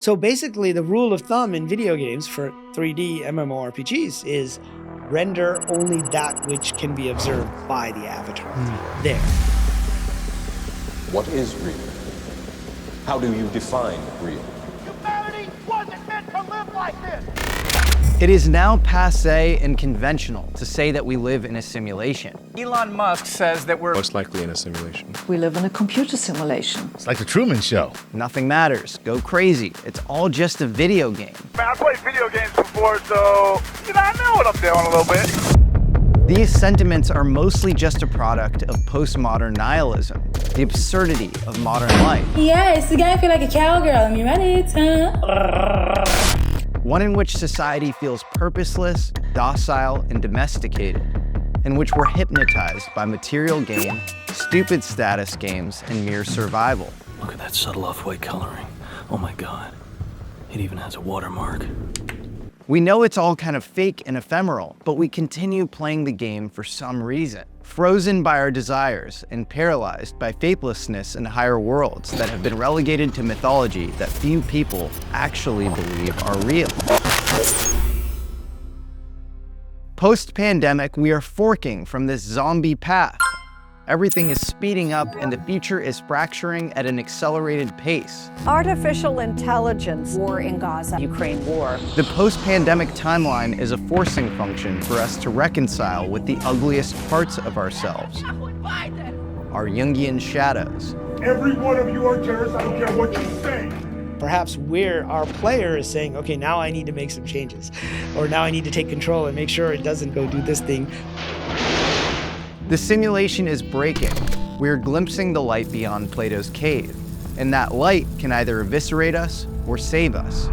So basically, the rule of thumb in video games for 3D MMORPGs is render only that which can be observed by the avatar. There. What is real? How do you define real? Humanity wasn't meant to live like this! It is now passé and conventional to say that we live in a simulation. Elon Musk says that we're most likely in a simulation. We live in a computer simulation. It's like the Truman Show. Nothing matters. Go crazy. It's all just a video game. Man, I played video games before, so, I know what I'm doing a little bit. These sentiments are mostly just a product of postmodern nihilism, the absurdity of modern life. Yes, you gotta feel like a cowgirl. Let me run it. One in which society feels purposeless, docile, and domesticated, in which we're hypnotized by material gain, stupid status games, and mere survival. Look at that subtle off-white coloring. Oh my God. It even has a watermark. We know it's all kind of fake and ephemeral, but we continue playing the game for some reason, frozen by our desires and paralyzed by faithlessness in higher worlds that have been relegated to mythology that few people actually believe are real. Post-pandemic, we are forking from this zombie path. Everything is speeding up and the future is fracturing at an accelerated pace. Artificial intelligence, war in Gaza, Ukraine war. The post-pandemic timeline is a forcing function for us to reconcile with the ugliest parts of ourselves, our Jungian shadows. Every one of you are terrorists, I don't care what you say. Perhaps our player is saying, okay, now I need to make some changes, or now I need to take control and make sure it doesn't go do this thing. The simulation is breaking. We're glimpsing the light beyond Plato's cave, and that light can either eviscerate us or save us.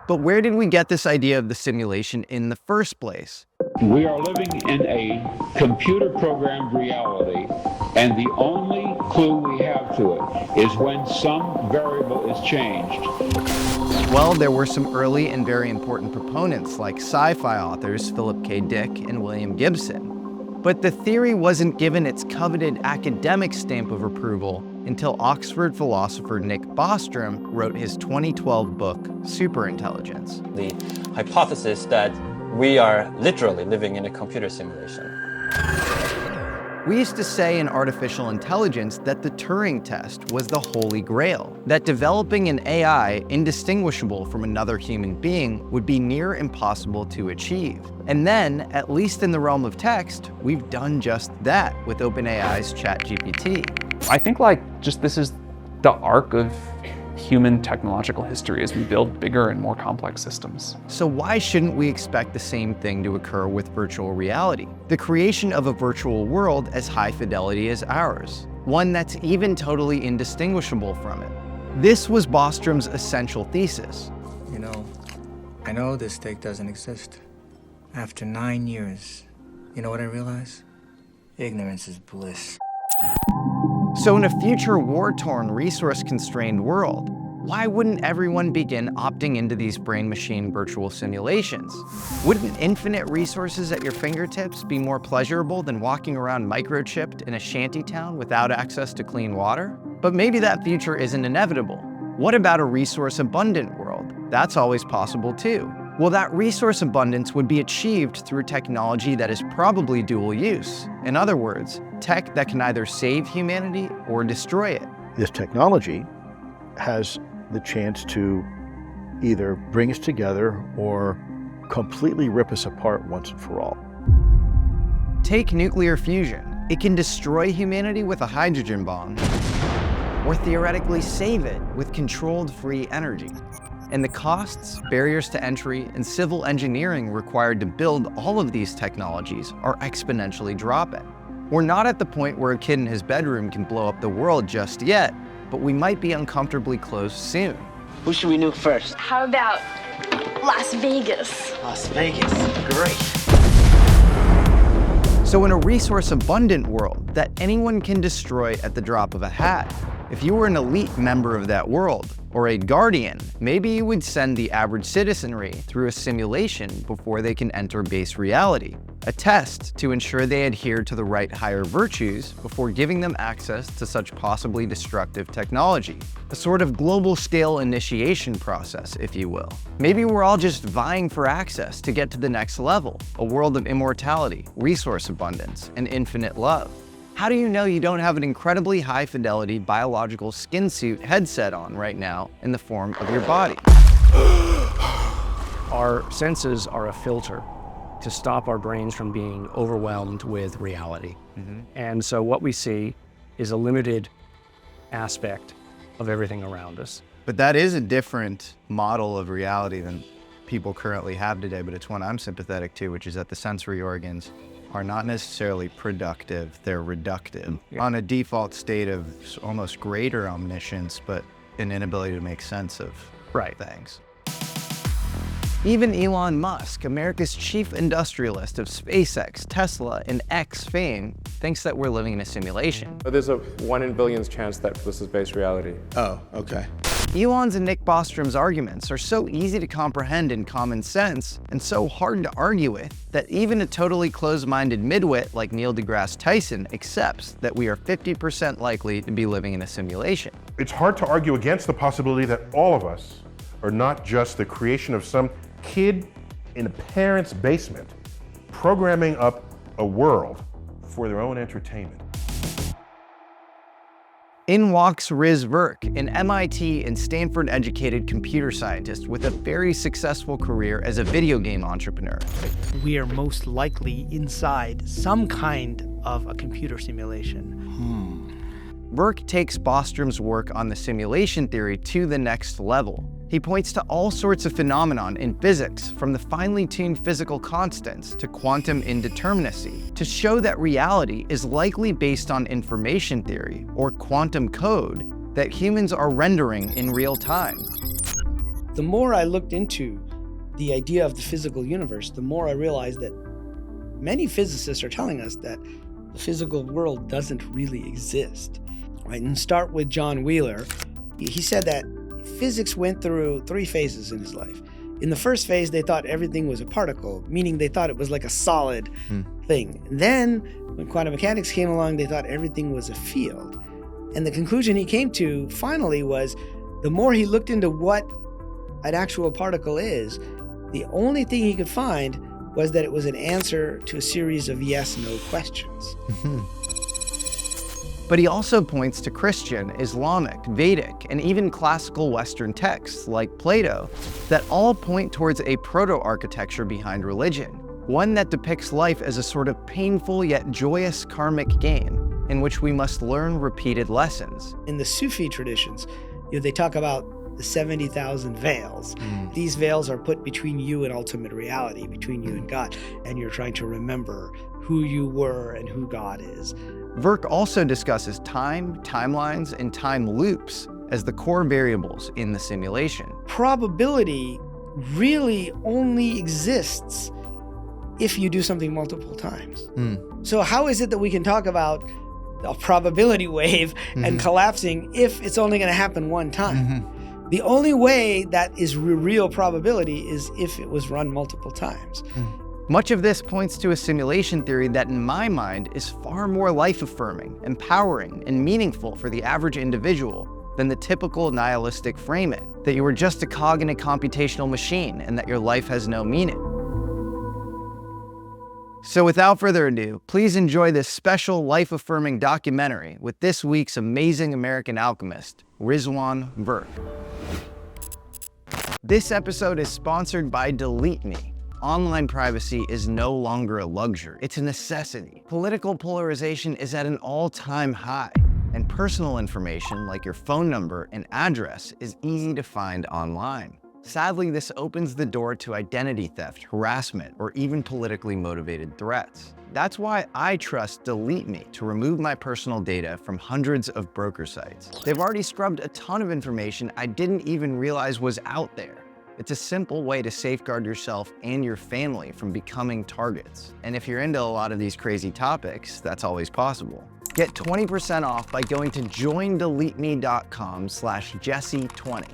But where did we get this idea of the simulation in the first place? We are living in a computer-programmed reality, and the only clue we have to it is when some variable is changed. Well, there were some early and very important proponents like sci-fi authors Philip K. Dick and William Gibson. But the theory wasn't given its coveted academic stamp of approval until Oxford philosopher Nick Bostrom wrote his 2012 book, Superintelligence. The hypothesis that we are literally living in a computer simulation. We used to say in artificial intelligence that the Turing test was the holy grail, that developing an AI indistinguishable from another human being would be near impossible to achieve. And then, at least in the realm of text, we've done just that with OpenAI's ChatGPT. I think this is the arc of human technological history as we build bigger and more complex systems. So why shouldn't we expect the same thing to occur with virtual reality? The creation of a virtual world as high fidelity as ours, one that's even totally indistinguishable from it. This was Bostrom's essential thesis. I know this state doesn't exist. After 9 years, you know what I realize? Ignorance is bliss. So in a future war-torn, resource-constrained world, why wouldn't everyone begin opting into these brain-machine virtual simulations? Wouldn't infinite resources at your fingertips be more pleasurable than walking around microchipped in a shantytown without access to clean water? But maybe that future isn't inevitable. What about a resource-abundant world? That's always possible too. Well, that resource abundance would be achieved through technology that is probably dual use. In other words, tech that can either save humanity or destroy it. This technology has the chance to either bring us together or completely rip us apart once and for all. Take nuclear fusion. It can destroy humanity with a hydrogen bomb, or theoretically save it with controlled free energy. And the costs, barriers to entry, and civil engineering required to build all of these technologies are exponentially dropping. We're not at the point where a kid in his bedroom can blow up the world just yet, but we might be uncomfortably close soon. Who should we nuke first? How about Las Vegas? Las Vegas, great. So in a resource-abundant world that anyone can destroy at the drop of a hat, If you were an elite member of that world, or a guardian, maybe you would send the average citizenry through a simulation before they can enter base reality, a test to ensure they adhere to the right higher virtues before giving them access to such possibly destructive technology. A sort of global scale initiation process, if you will. Maybe we're all just vying for access to get to the next level, a world of immortality, resource abundance, and infinite love. How do you know you don't have an incredibly high-fidelity biological skin suit headset on right now in the form of your body? Our senses are a filter to stop our brains from being overwhelmed with reality. And so what we see is a limited aspect of everything around us. But that is a different model of reality than people currently have today, but it's one I'm sympathetic to, which is that the sensory organs are not necessarily productive, they're reductive. On a default state of almost greater omniscience, but an inability to make sense of things. Even Elon Musk, America's chief industrialist of SpaceX, Tesla, and X fame, thinks that we're living in a simulation. There's a 1 in billions chance that this is base reality. Oh, okay. Elon's and Nick Bostrom's arguments are so easy to comprehend in common sense and so hard to argue with that even a totally closed-minded midwit like Neil deGrasse Tyson accepts that we are 50% likely to be living in a simulation. It's hard to argue against the possibility that all of us are not just the creation of some kid in a parent's basement programming up a world for their own entertainment. In walks Riz Virk, an MIT and Stanford-educated computer scientist with a very successful career as a video game entrepreneur. We are most likely inside some kind of a computer simulation. Virk takes Bostrom's work on the simulation theory to the next level. He points to all sorts of phenomenon in physics, from the finely tuned physical constants to quantum indeterminacy, to show that reality is likely based on information theory, or quantum code, that humans are rendering in real time. The more I looked into the idea of the physical universe, the more I realized that many physicists are telling us that the physical world doesn't really exist. Right? And start with John Wheeler. He said that physics went through 3 phases in his life. In the first phase, they thought everything was a particle, meaning they thought it was like a solid thing. And then, when quantum mechanics came along, they thought everything was a field. And the conclusion he came to, finally, was the more he looked into what an actual particle is, the only thing he could find was that it was an answer to a series of yes-no questions. But he also points to Christian, Islamic, Vedic, and even classical Western texts like Plato that all point towards a proto-architecture behind religion, one that depicts life as a sort of painful yet joyous karmic game in which we must learn repeated lessons. In the Sufi traditions, they talk about the 70,000 veils. These veils are put between you and ultimate reality, between you and God, and you're trying to remember who you were and who God is. Virk also discusses time, timelines, and time loops as the core variables in the simulation. Probability really only exists if you do something multiple times. So how is it that we can talk about a probability wave and collapsing if it's only going to happen one time? The only way that is real probability is if it was run multiple times. Much of this points to a simulation theory that, in my mind, is far more life-affirming, empowering, and meaningful for the average individual than the typical nihilistic framing, that you are just a cog in a computational machine and that your life has no meaning. So without further ado, please enjoy this special life-affirming documentary with this week's amazing American alchemist, Rizwan Virk. This episode is sponsored by Delete Me. Online privacy is no longer a luxury, it's a necessity. Political polarization is at an all-time high, and personal information like your phone number and address is easy to find online. Sadly, this opens the door to identity theft, harassment, or even politically motivated threats. That's why I trust Delete Me to remove my personal data from hundreds of broker sites. They've already scrubbed a ton of information I didn't even realize was out there. It's a simple way to safeguard yourself and your family from becoming targets. And if you're into a lot of these crazy topics, that's always possible. Get 20% off by going to joindeleteme.com/Jesse20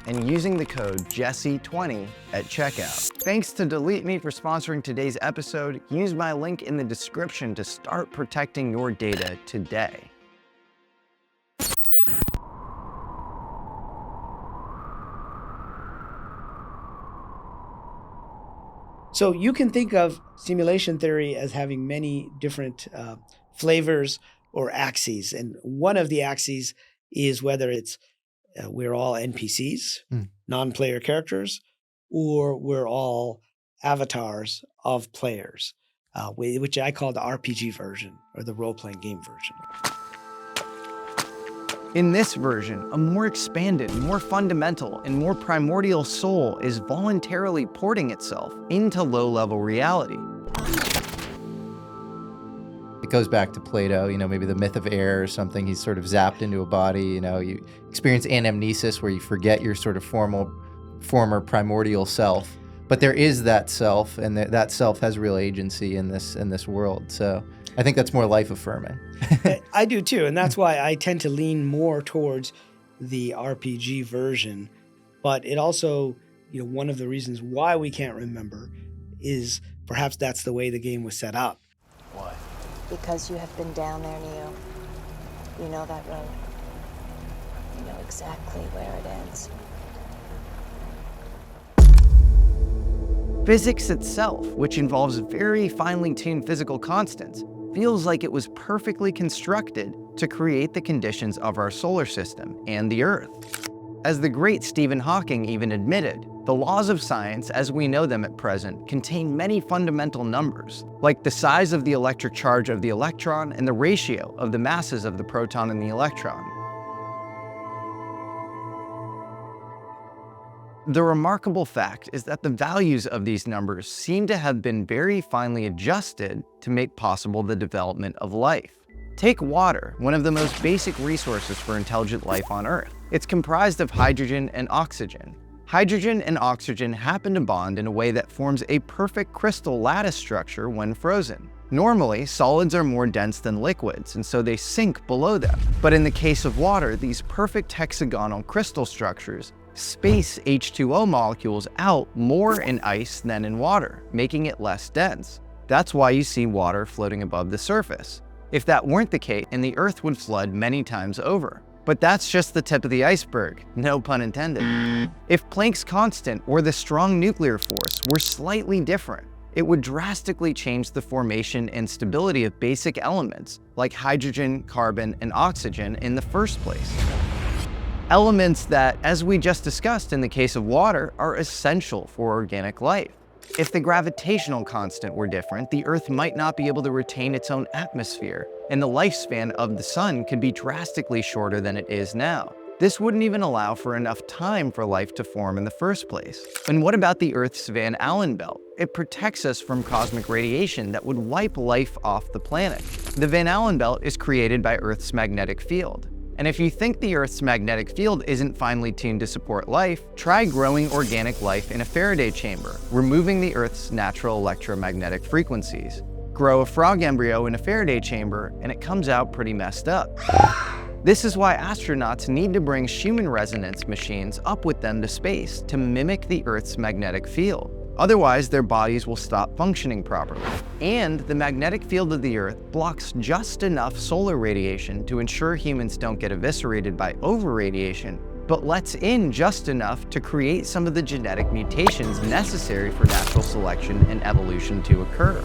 and using the code Jesse20 at checkout. Thanks to Delete Me for sponsoring today's episode. Use my link in the description to start protecting your data today. So you can think of simulation theory as having many different flavors or axes. And one of the axes is whether it's we're all NPCs, non-player characters, or we're all avatars of players, which I call the RPG version or the role-playing game version. In this version, a more expanded, more fundamental, and more primordial soul is voluntarily porting itself into low-level reality. It goes back to Plato, maybe the myth of air or something. He's sort of zapped into a body, you experience anamnesis where you forget your sort of former primordial self. But there is that self, and that self has real agency in this world. So I think that's more life-affirming. I do too, and that's why I tend to lean more towards the RPG version. But it also, one of the reasons why we can't remember is perhaps that's the way the game was set up. Why? Because you have been down there, Neo. You know that road. You know exactly where it ends. Physics itself, which involves very finely tuned physical constants, feels like it was perfectly constructed to create the conditions of our solar system and the Earth. As the great Stephen Hawking even admitted, the laws of science as we know them at present contain many fundamental numbers, like the size of the electric charge of the electron and the ratio of the masses of the proton and the electron. The remarkable fact is that the values of these numbers seem to have been very finely adjusted to make possible the development of life. Take water, one of the most basic resources for intelligent life on Earth. It's comprised of hydrogen and oxygen. Hydrogen and oxygen happen to bond in a way that forms a perfect crystal lattice structure when frozen. Normally, solids are more dense than liquids, and so they sink below them. But in the case of water, these perfect hexagonal crystal structures space H2O molecules out more in ice than in water, making it less dense. That's why you see water floating above the surface. If that weren't the case, and the Earth would flood many times over. But that's just the tip of the iceberg, no pun intended. If Planck's constant or the strong nuclear force were slightly different, it would drastically change the formation and stability of basic elements like hydrogen, carbon, and oxygen in the first place. Elements that, as we just discussed in the case of water, are essential for organic life. If the gravitational constant were different, the Earth might not be able to retain its own atmosphere, and the lifespan of the Sun could be drastically shorter than it is now. This wouldn't even allow for enough time for life to form in the first place. And what about the Earth's Van Allen belt? It protects us from cosmic radiation that would wipe life off the planet. The Van Allen belt is created by Earth's magnetic field. And if you think the Earth's magnetic field isn't finely tuned to support life, try growing organic life in a Faraday chamber, removing the Earth's natural electromagnetic frequencies. Grow a frog embryo in a Faraday chamber, and it comes out pretty messed up. This is why astronauts need to bring Schumann resonance machines up with them to space to mimic the Earth's magnetic field. Otherwise, their bodies will stop functioning properly. And the magnetic field of the Earth blocks just enough solar radiation to ensure humans don't get eviscerated by over-radiation, but lets in just enough to create some of the genetic mutations necessary for natural selection and evolution to occur.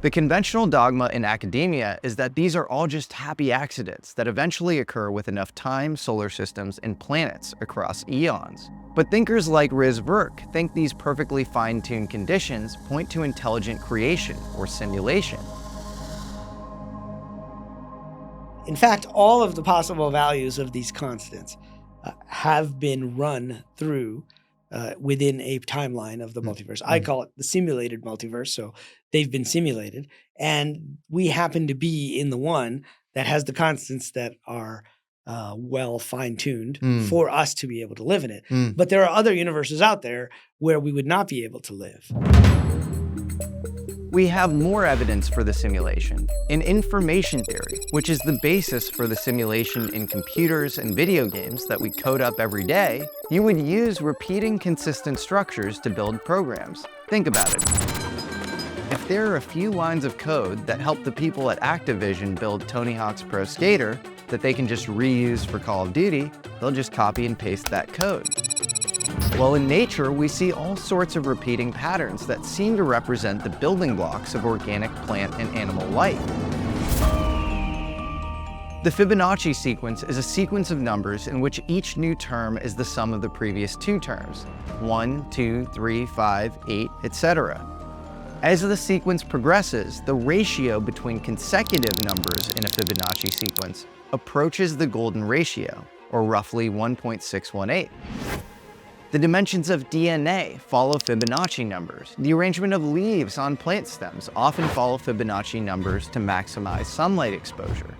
The conventional dogma in academia is that these are all just happy accidents that eventually occur with enough time, solar systems, and planets across eons. But thinkers like Riz Virk think these perfectly fine-tuned conditions point to intelligent creation or simulation. In fact, all of the possible values of these constants have been run through within a timeline of the multiverse. I call it the simulated multiverse, so they've been simulated, and we happen to be in the one that has the constants that are well fine-tuned for us to be able to live in it. But there are other universes out there where we would not be able to live. We have more evidence for the simulation in information theory, which is the basis for the simulation in computers and video games that we code up every day. You would use repeating consistent structures to build programs. Think about it. If there are a few lines of code that help the people at Activision build Tony Hawk's Pro Skater that they can just reuse for Call of Duty, they'll just copy and paste that code. Well, in nature, we see all sorts of repeating patterns that seem to represent the building blocks of organic plant and animal life. The Fibonacci sequence is a sequence of numbers in which each new term is the sum of the previous two terms, 1, 2, 3, 5, 8, etc. As the sequence progresses, the ratio between consecutive numbers in a Fibonacci sequence approaches the golden ratio, or roughly 1.618. The dimensions of DNA follow Fibonacci numbers. The arrangement of leaves on plant stems often follow Fibonacci numbers to maximize sunlight exposure.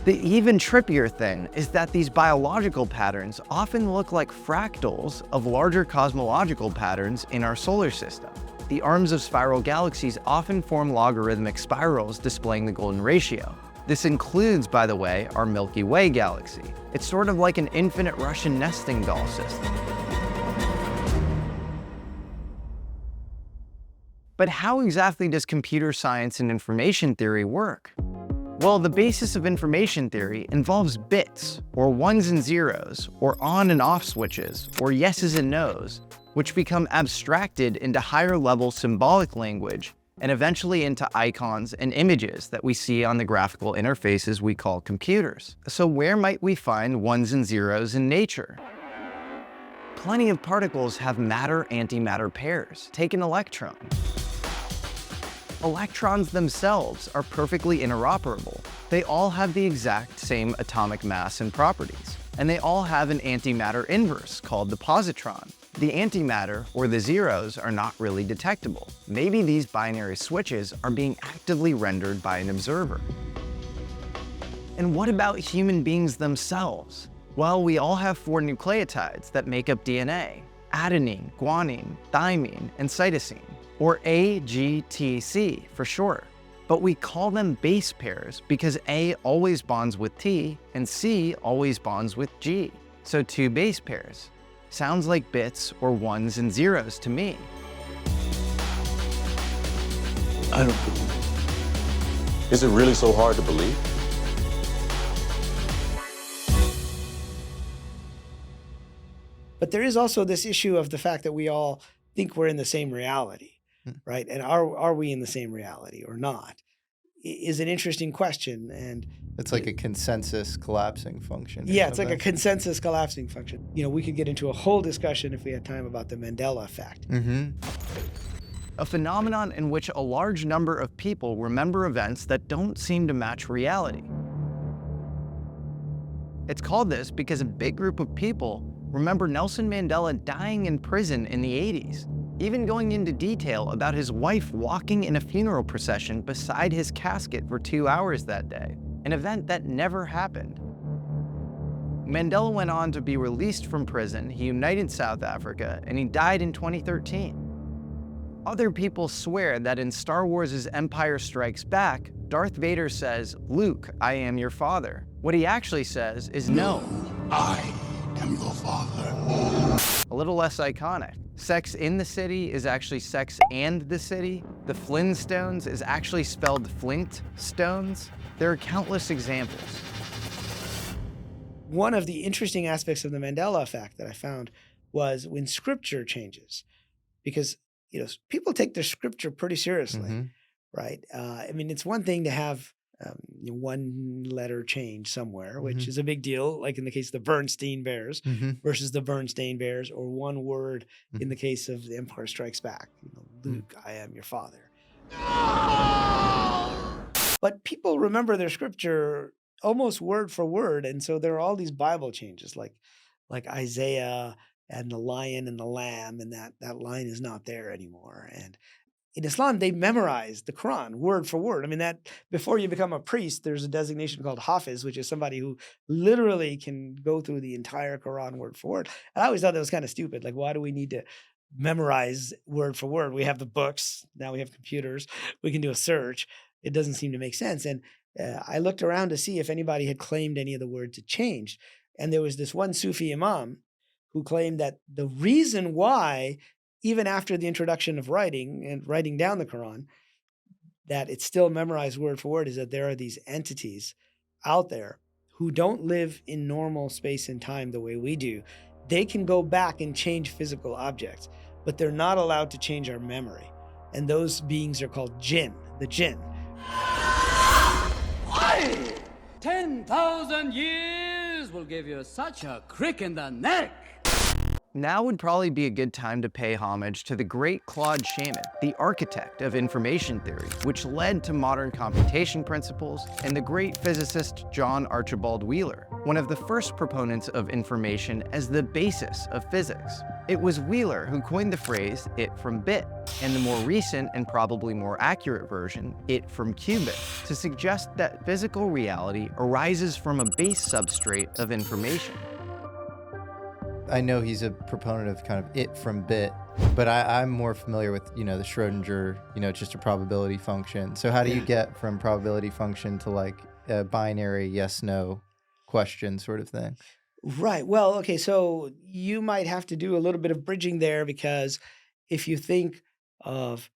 The even trippier thing is that these biological patterns often look like fractals of larger cosmological patterns in our solar system. The arms of spiral galaxies often form logarithmic spirals displaying the golden ratio. This includes, by the way, our Milky Way galaxy. It's sort of like an infinite Russian nesting doll system. But how exactly does computer science and information theory work? Well, the basis of information theory involves bits, or ones and zeros, or on and off switches, or yeses and nos, which become abstracted into higher-level symbolic language and eventually into icons and images that we see on the graphical interfaces we call computers. So where might we find ones and zeros in nature? Plenty of particles have matter-antimatter pairs. Take an electron. Electrons themselves are perfectly interoperable. They all have the exact same atomic mass and properties, and they all have an antimatter inverse called the positron. The antimatter, or the zeros, are not really detectable. Maybe these binary switches are being actively rendered by an observer. And what about human beings themselves? Well, we all have 4 nucleotides that make up DNA: adenine, guanine, thymine, and cytosine, or A, G, T, C for short. But we call them base pairs because A always bonds with T and C always bonds with G. So 2 base pairs. Sounds like bits or ones and zeros to me. I don't believe it. Is it really so hard to believe? But there is also this issue of the fact that we all think we're in the same reality, right? And are we in the same reality or not? Is an interesting question. And it's like a consensus collapsing function. Yeah, it's like a consensus collapsing function. You know, we could get into a whole discussion if we had time about the Mandela Effect. A phenomenon in which a large number of people remember events that don't seem to match reality. It's called this because a big group of people remember Nelson Mandela dying in prison in the 80s, even going into detail about his wife walking in a funeral procession beside his casket for 2 hours that day, an event that never happened. Mandela went on to be released from prison, he united South Africa, and he died in 2013. Other people swear that in Star Wars' Empire Strikes Back, Darth Vader says, "Luke, I am your father." What he actually says is, "No, I am your father." A little less iconic. Sex in the City is actually Sex and the City. The Flintstones is actually spelled Flint Stones. There are countless examples. One of the interesting aspects of the Mandela Effect that I found was when scripture changes, because people take their scripture pretty seriously, right? I mean, it's one thing to have one letter change somewhere, which is a big deal, like in the case of the Bernstein Bears versus the Bernstein Bears, or one word in the case of The Empire Strikes Back, Luke, I am your father. But people remember their scripture almost word for word, and so there are all these Bible changes, like Isaiah and the lion and the lamb, and that line is not there anymore. And in Islam, they memorize the Quran word for word. I mean, that before you become a priest, there's a designation called Hafiz, which is somebody who literally can go through the entire Quran word for word. And I always thought that was kind of stupid. Like, why do we need to memorize word for word. We have the books, now we have computers, we can do a search. It doesn't seem to make sense. And I looked around to see if anybody had claimed any of the words had changed. And there was this one Sufi imam who claimed that the reason why, even after the introduction of writing and writing down the Quran, that it's still memorized word for word is that there are these entities out there who don't live in normal space and time the way we do. They can go back and change physical objects, but they're not allowed to change our memory. And those beings are called jinn, the jinn. 10,000 years will give you such a crick in the neck. Now would probably be a good time to pay homage to the great Claude Shannon, the architect of information theory, which led to modern computation principles, and the great physicist John Archibald Wheeler, one of the first proponents of information as the basis of physics. It was Wheeler who coined the phrase "it from bit," and the more recent and probably more accurate version, "it from qubit," to suggest that physical reality arises from a base substrate of information. I know he's a proponent of kind of it from bit, but I'm more familiar with, the Schrodinger, it's just a probability function. So how do you get from probability function to like a binary yes-no question sort of thing? Right. Well, okay, so you might have to do a little bit of bridging there, because if you think of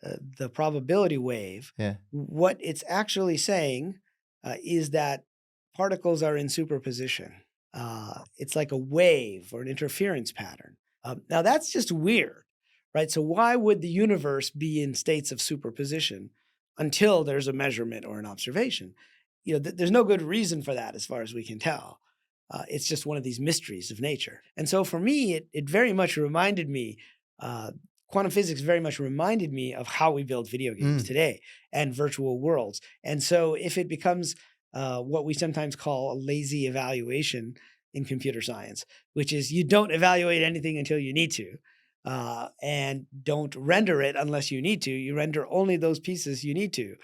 the probability wave, what it's actually saying is that particles are in superposition. It's like a wave or an interference pattern. Now that's just weird, right? So why would the universe be in states of superposition until there's a measurement or an observation? There's no good reason for that as far as we can tell. It's just one of these mysteries of nature. And so for me, it very much reminded me, quantum physics very much reminded me of how we build video games today and virtual worlds. And so if it becomes what we sometimes call a lazy evaluation in computer science, which is you don't evaluate anything until you need to, and don't render it unless you need to. You render only those pieces you need to.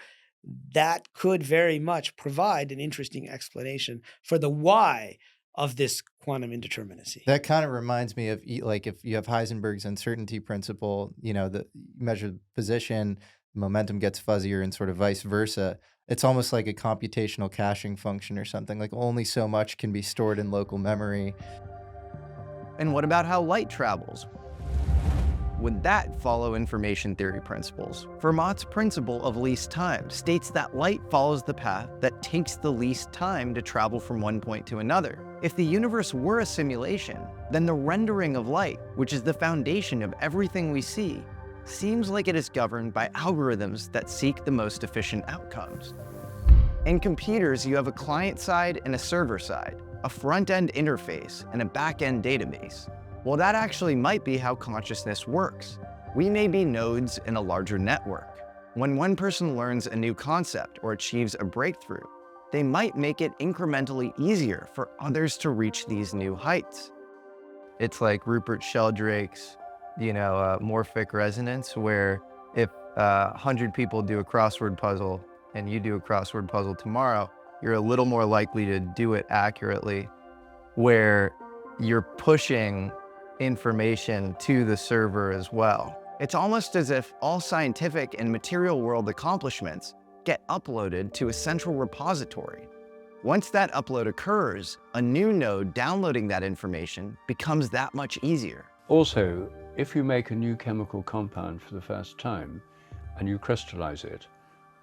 That could very much provide an interesting explanation for the why of this quantum indeterminacy. That kind of reminds me of like if you have Heisenberg's uncertainty principle, the measure the position, momentum gets fuzzier and sort of vice versa. It's almost like a computational caching function or something, like only so much can be stored in local memory. And what about how light travels? Would that follow information theory principles? Fermat's principle of least time states that light follows the path that takes the least time to travel from one point to another. If the universe were a simulation, then the rendering of light, which is the foundation of everything we see, seems like it is governed by algorithms that seek the most efficient outcomes. In computers, you have a client side and a server side, a front-end interface and a back-end database. Well, that actually might be how consciousness works. We may be nodes in a larger network. When one person learns a new concept or achieves a breakthrough, they might make it incrementally easier for others to reach these new heights. It's like Rupert Sheldrake's morphic resonance, where if 100 people do a crossword puzzle and you do a crossword puzzle tomorrow, you're a little more likely to do it accurately, where you're pushing information to the server as well. It's almost as if all scientific and material world accomplishments get uploaded to a central repository. Once that upload occurs, a new node downloading that information becomes that much easier. Also, if you make a new chemical compound for the first time and you crystallize it,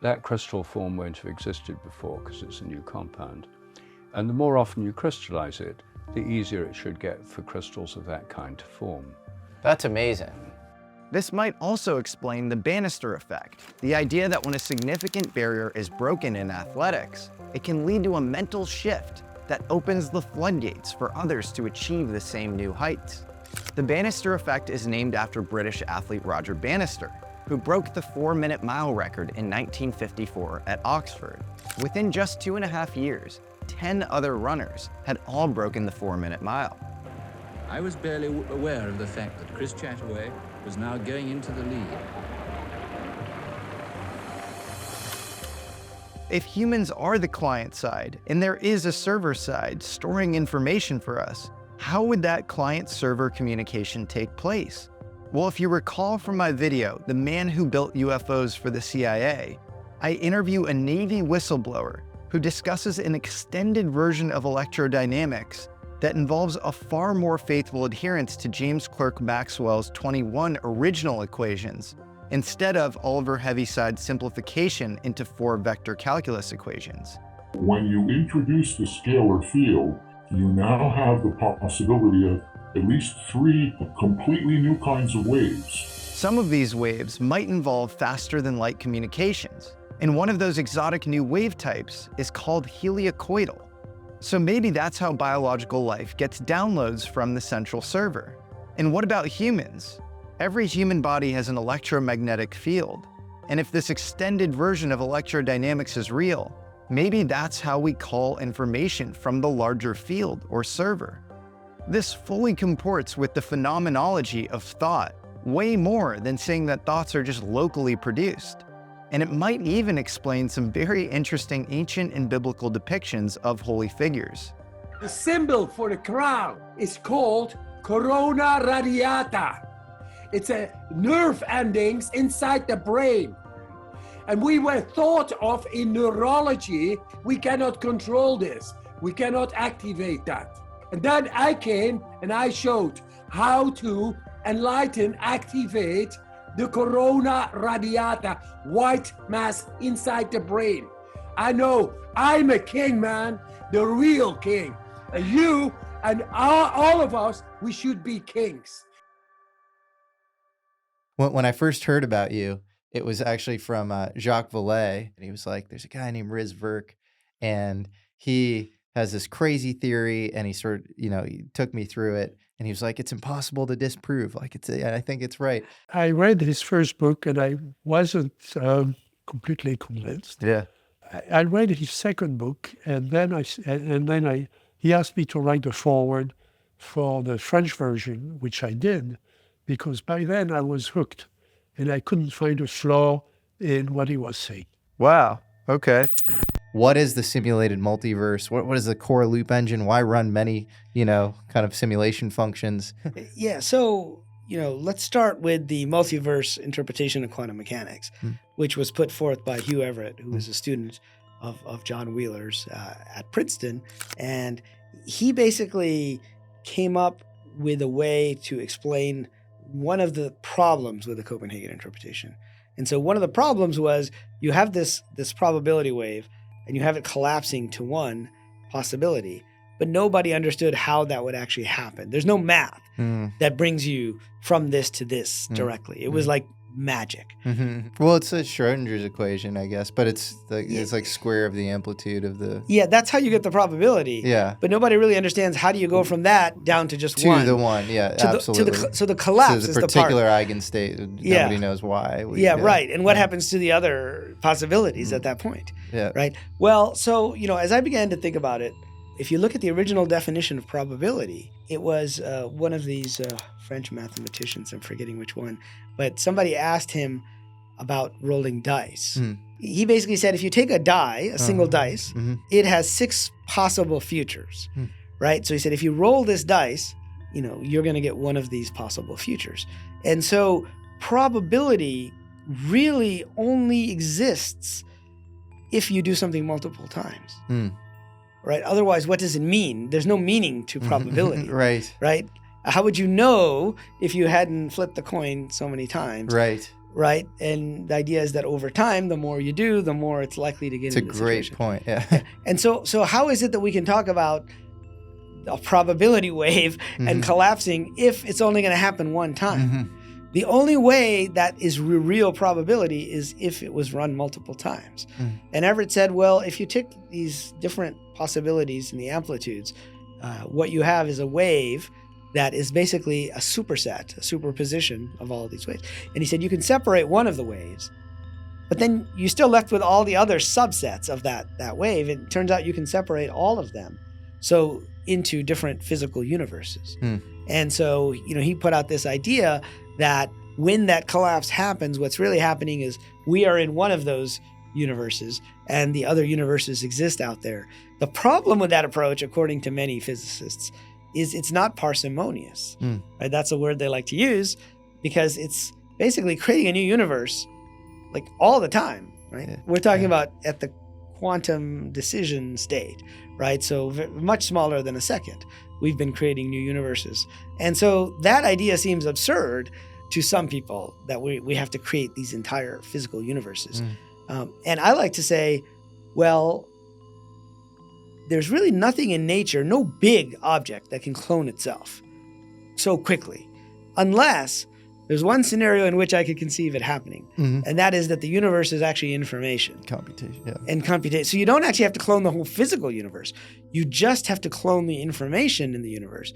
that crystal form won't have existed before because it's a new compound. And the more often you crystallize it, the easier it should get for crystals of that kind to form. That's amazing. This might also explain the Bannister effect, the idea that when a significant barrier is broken in athletics, it can lead to a mental shift that opens the floodgates for others to achieve the same new heights. The Bannister effect is named after British athlete Roger Bannister, who broke the 4-minute mile record in 1954 at Oxford. Within just 2.5 years, 10 other runners had all broken the 4-minute mile. I was barely aware of the fact that Chris Chataway was now going into the lead. If humans are the client side, and there is a server side storing information for us, how would that client-server communication take place? Well, if you recall from my video, The Man Who Built UFOs for the CIA, I interview a Navy whistleblower who discusses an extended version of electrodynamics that involves a far more faithful adherence to James Clerk Maxwell's 21 original equations, instead of Oliver Heaviside's simplification into 4 vector calculus equations. When you introduce the scalar field, you now have the possibility of at least 3 completely new kinds of waves. Some of these waves might involve faster than light communications, and one of those exotic new wave types is called heliacoidal. So maybe that's how biological life gets downloads from the central server. And what about humans? Every human body has an electromagnetic field, and if this extended version of electrodynamics is real, maybe that's how we call information from the larger field or server. This fully comports with the phenomenology of thought, way more than saying that thoughts are just locally produced. And it might even explain some very interesting ancient and biblical depictions of holy figures. The symbol for the crown is called corona radiata. It's a nerve endings inside the brain. And we were thought of in neurology, we cannot control this. We cannot activate that. And then I came and I showed how to enlighten, activate the corona radiata, white mass inside the brain. I know I'm a king, man, the real king. And you and all of us, we should be kings. When I first heard about you, it was actually from Jacques Vallée. And he was like, there's a guy named Riz Virk, and he has this crazy theory, and he sort of, he took me through it. And he was like, it's impossible to disprove. Like, I think it's right. I read his first book, and I wasn't completely convinced. Yeah. I read his second book, and then he asked me to write the foreword for the French version, which I did, because by then I was hooked, and I couldn't find a flaw in what he was saying. Wow. Okay. What is the simulated multiverse? What is the core loop engine? Why run many, kind of simulation functions? Yeah, so, let's start with the multiverse interpretation of quantum mechanics, which was put forth by Hugh Everett, who was a student of John Wheeler's at Princeton. And he basically came up with a way to explain one of the problems with the Copenhagen interpretation. And so one of the problems was you have this probability wave, and you have it collapsing to one possibility, but nobody understood how that would actually happen. There's no math that brings you from this to this directly. It was like magic. Well, it's a Schrodinger's equation, I guess, but it's like square of the amplitude of the... Yeah, that's how you get the probability. Yeah. But nobody really understands how do you go from that down to just one. To the one, yeah, absolutely. So the collapse is the part. So the particular eigenstate, nobody knows why. Right. And what happens to the other possibilities at that point? Yeah. Right? Well, so, as I began to think about it, if you look at the original definition of probability, it was one of these French mathematicians, I'm forgetting which one, but somebody asked him about rolling dice. He basically said, if you take a die, a single dice, it has 6 possible futures, right? So he said, if you roll this dice, you're going to get one of these possible futures. And so probability really only exists if you do something multiple times. Right? Otherwise, what does it mean? There's no meaning to probability. Right. Right? How would you know if you hadn't flipped the coin so many times? Right. Right? And the idea is that over time, the more you do, the more it's likely to get into the situation. It's a great point, yeah. And so how is it that we can talk about a probability wave and collapsing if it's only going to happen one time? The only way that is real probability is if it was run multiple times. And Everett said, well, if you take these different possibilities and the amplitudes, what you have is a wave that is basically a superset, a superposition of all of these waves. And he said you can separate one of the waves, but then you're still left with all the other subsets of that wave. It turns out you can separate all of them so into different physical universes. And so, he put out this idea that when that collapse happens, what's really happening is we are in one of those universes and the other universes exist out there. The problem with that approach, according to many physicists, is it's not parsimonious. Right? That's a word they like to use, because it's basically creating a new universe like all the time, right? We're talking about at the quantum decision state, right? So much smaller than a second. We've been creating new universes. And so that idea seems absurd to some people, that we have to create these entire physical universes. And I like to say, well, there's really nothing in nature, no big object that can clone itself so quickly, unless there's one scenario in which I could conceive it happening, and that is that the universe is actually information. Computation, yeah. And computation. So you don't actually have to clone the whole physical universe. You just have to clone the information in the universe.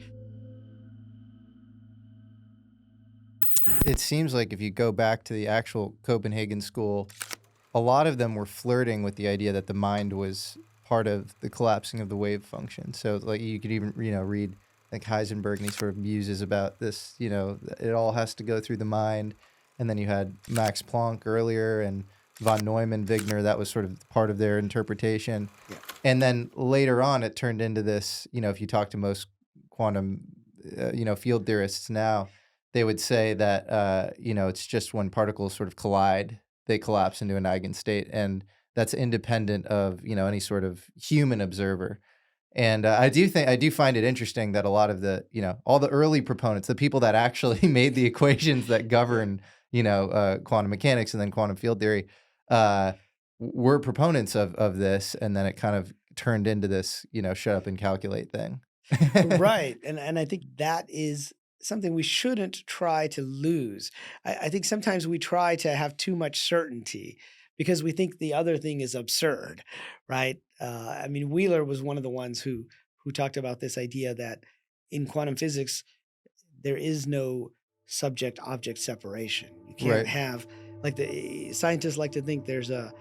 It seems like if you go back to the actual Copenhagen school, a lot of them were flirting with the idea that the mind was part of the collapsing of the wave function. So like you could even, read like Heisenberg, and he sort of muses about this, it all has to go through the mind. And then you had Max Planck earlier and von Neumann, Wigner, that was sort of part of their interpretation. Yeah. And then later on, it turned into this, if you talk to most quantum, field theorists now, they would say that, it's just when particles sort of collide, they collapse into an eigenstate. And that's independent of, any sort of human observer. And I do find it interesting that a lot of the, all the early proponents, the people that actually made the equations that govern, quantum mechanics and then quantum field theory, were proponents of this. And then it kind of turned into this, shut up and calculate thing. Right. And I think that is something we shouldn't try to lose. I think sometimes we try to have too much certainty because we think the other thing is absurd, right? Wheeler was one of the ones who talked about this idea that in quantum physics, there is no subject-object separation. You can't have, like the scientists like to think there's a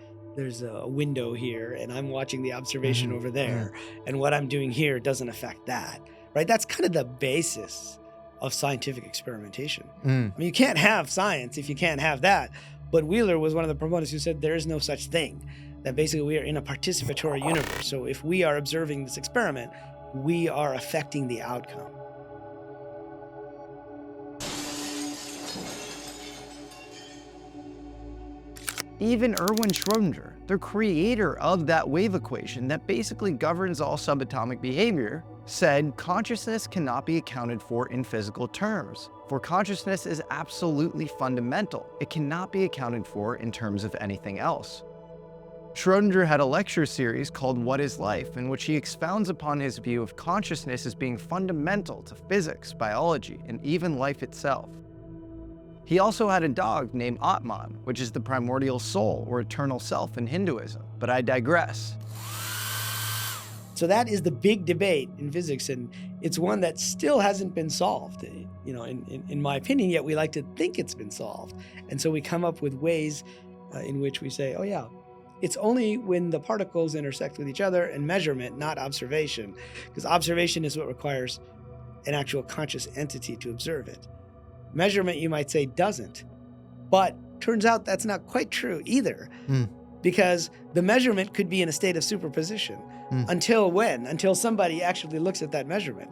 window here and I'm watching the observation over there, and what I'm doing here doesn't affect that, right? That's kind of the basis of scientific experimentation. You can't have science if you can't have that. But Wheeler was one of the proponents who said there is no such thing, that basically we are in a participatory universe. So if we are observing this experiment, we are affecting the outcome. Even Erwin Schrödinger, the creator of that wave equation that basically governs all subatomic behavior, said consciousness cannot be accounted for in physical terms, for consciousness is absolutely fundamental. It cannot be accounted for in terms of anything else. Schrödinger had a lecture series called What is Life, in which he expounds upon his view of consciousness as being fundamental to physics, biology, and even life itself. He also had a dog named Atman, which is the primordial soul or eternal self in Hinduism, but I digress. So that is the big debate in physics, and it's one that still hasn't been solved, in my opinion, yet we like to think it's been solved. And so we come up with ways in which we say, oh yeah, it's only when the particles intersect with each other and measurement, not observation, because observation is what requires an actual conscious entity to observe it. Measurement, you might say, doesn't, but turns out that's not quite true either, because the measurement could be in a state of superposition. Until when? Until somebody actually looks at that measurement.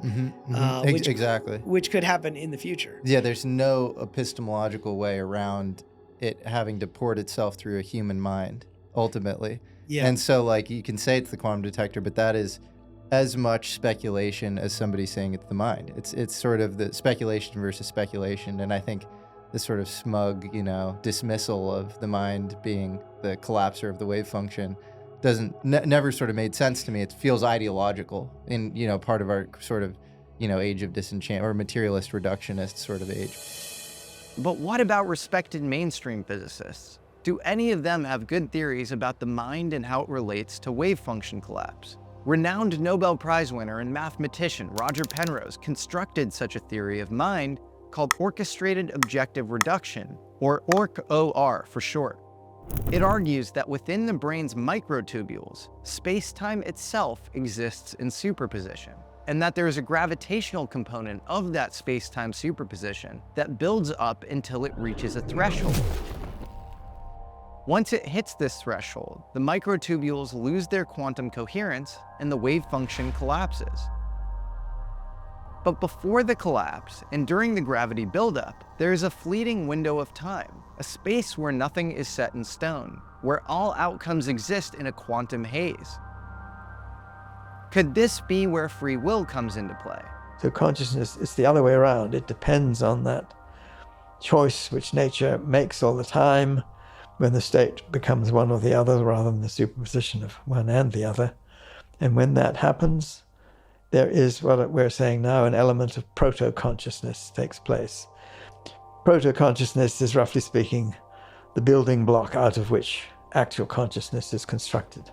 Exactly. Which could happen in the future. Yeah, there's no epistemological way around it having to port itself through a human mind, ultimately. Yeah. And so, like, you can say it's the quantum detector, but that is as much speculation as somebody saying it's the mind. It's sort of the speculation versus speculation, and I think this sort of smug, dismissal of the mind being the collapser of the wave function never sort of made sense to me. It feels ideological in, part of our sort of, age of disenchantment or materialist reductionist sort of age. But what about respected mainstream physicists? Do any of them have good theories about the mind and how it relates to wave function collapse? Renowned Nobel Prize winner and mathematician Roger Penrose constructed such a theory of mind called orchestrated objective reduction, or ORC-OR for short. It argues that within the brain's microtubules, space-time itself exists in superposition, and that there is a gravitational component of that space-time superposition that builds up until it reaches a threshold. Once it hits this threshold, the microtubules lose their quantum coherence and the wave function collapses. But before the collapse and during the gravity buildup, there is a fleeting window of time, a space where nothing is set in stone, where all outcomes exist in a quantum haze. Could this be where free will comes into play? So consciousness, it's the other way around. It depends on that choice which nature makes all the time when the state becomes one or the other rather than the superposition of one and the other. And when that happens, there is what we're saying now, an element of proto-consciousness takes place. Proto-consciousness is, roughly speaking, the building block out of which actual consciousness is constructed.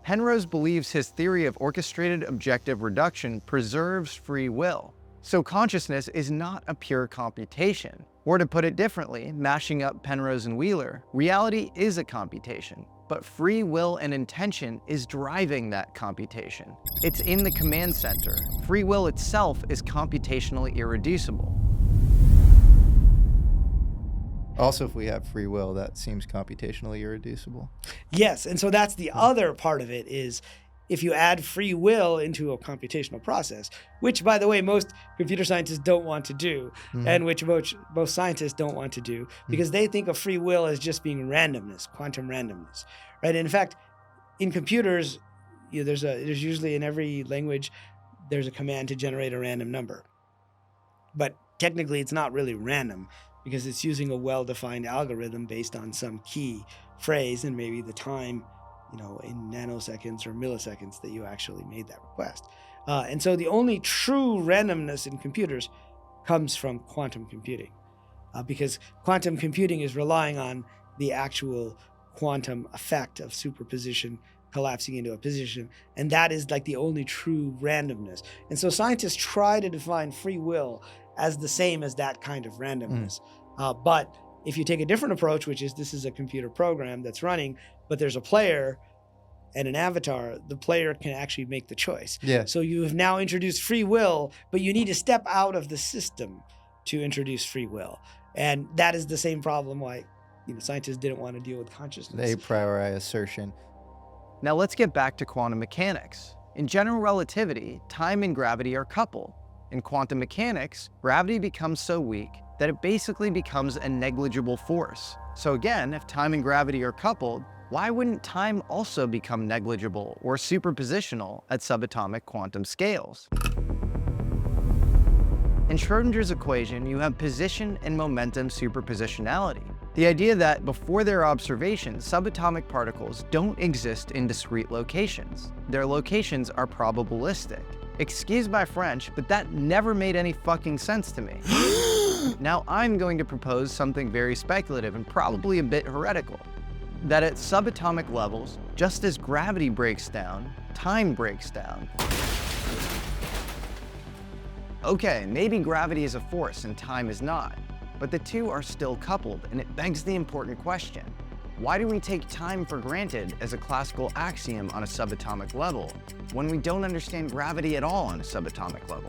Penrose believes his theory of orchestrated objective reduction preserves free will. So consciousness is not a pure computation. Or to put it differently, mashing up Penrose and Wheeler, reality is a computation, but free will and intention is driving that computation. It's in the command center. Free will itself is computationally irreducible. Also, if we have free will, that seems computationally irreducible. Yes, and so that's the other part of it is if you add free will into a computational process, which, by the way, most computer scientists don't want to do, and which most scientists don't want to do, because they think of free will as just being randomness, quantum randomness, right? And in fact, in computers, there's usually in every language, there's a command to generate a random number. But technically, it's not really random because it's using a well-defined algorithm based on some key phrase and maybe the time, in nanoseconds or milliseconds that you actually made that request. And so the only true randomness in computers comes from quantum computing, because quantum computing is relying on the actual quantum effect of superposition collapsing into a position, and that is like the only true randomness. And so scientists try to define free will as the same as that kind of randomness. But if you take a different approach, which is this is a computer program that's running, but there's a player and an avatar, the player can actually make the choice. Yeah. So you have now introduced free will, but you need to step out of the system to introduce free will. And that is the same problem why scientists didn't want to deal with consciousness. A priori assertion. Now let's get back to quantum mechanics. In general relativity, time and gravity are coupled. In quantum mechanics, gravity becomes so weak that it basically becomes a negligible force. So again, if time and gravity are coupled, why wouldn't time also become negligible or superpositional at subatomic quantum scales? In Schrödinger's equation, you have position and momentum superpositionality. The idea that before their observation, subatomic particles don't exist in discrete locations. Their locations are probabilistic. Excuse my French, but that never made any fucking sense to me. Now I'm going to propose something very speculative and probably a bit heretical. That at subatomic levels, just as gravity breaks down, time breaks down. Okay, maybe gravity is a force and time is not, but the two are still coupled, and it begs the important question. Why do we take time for granted as a classical axiom on a subatomic level when we don't understand gravity at all on a subatomic level?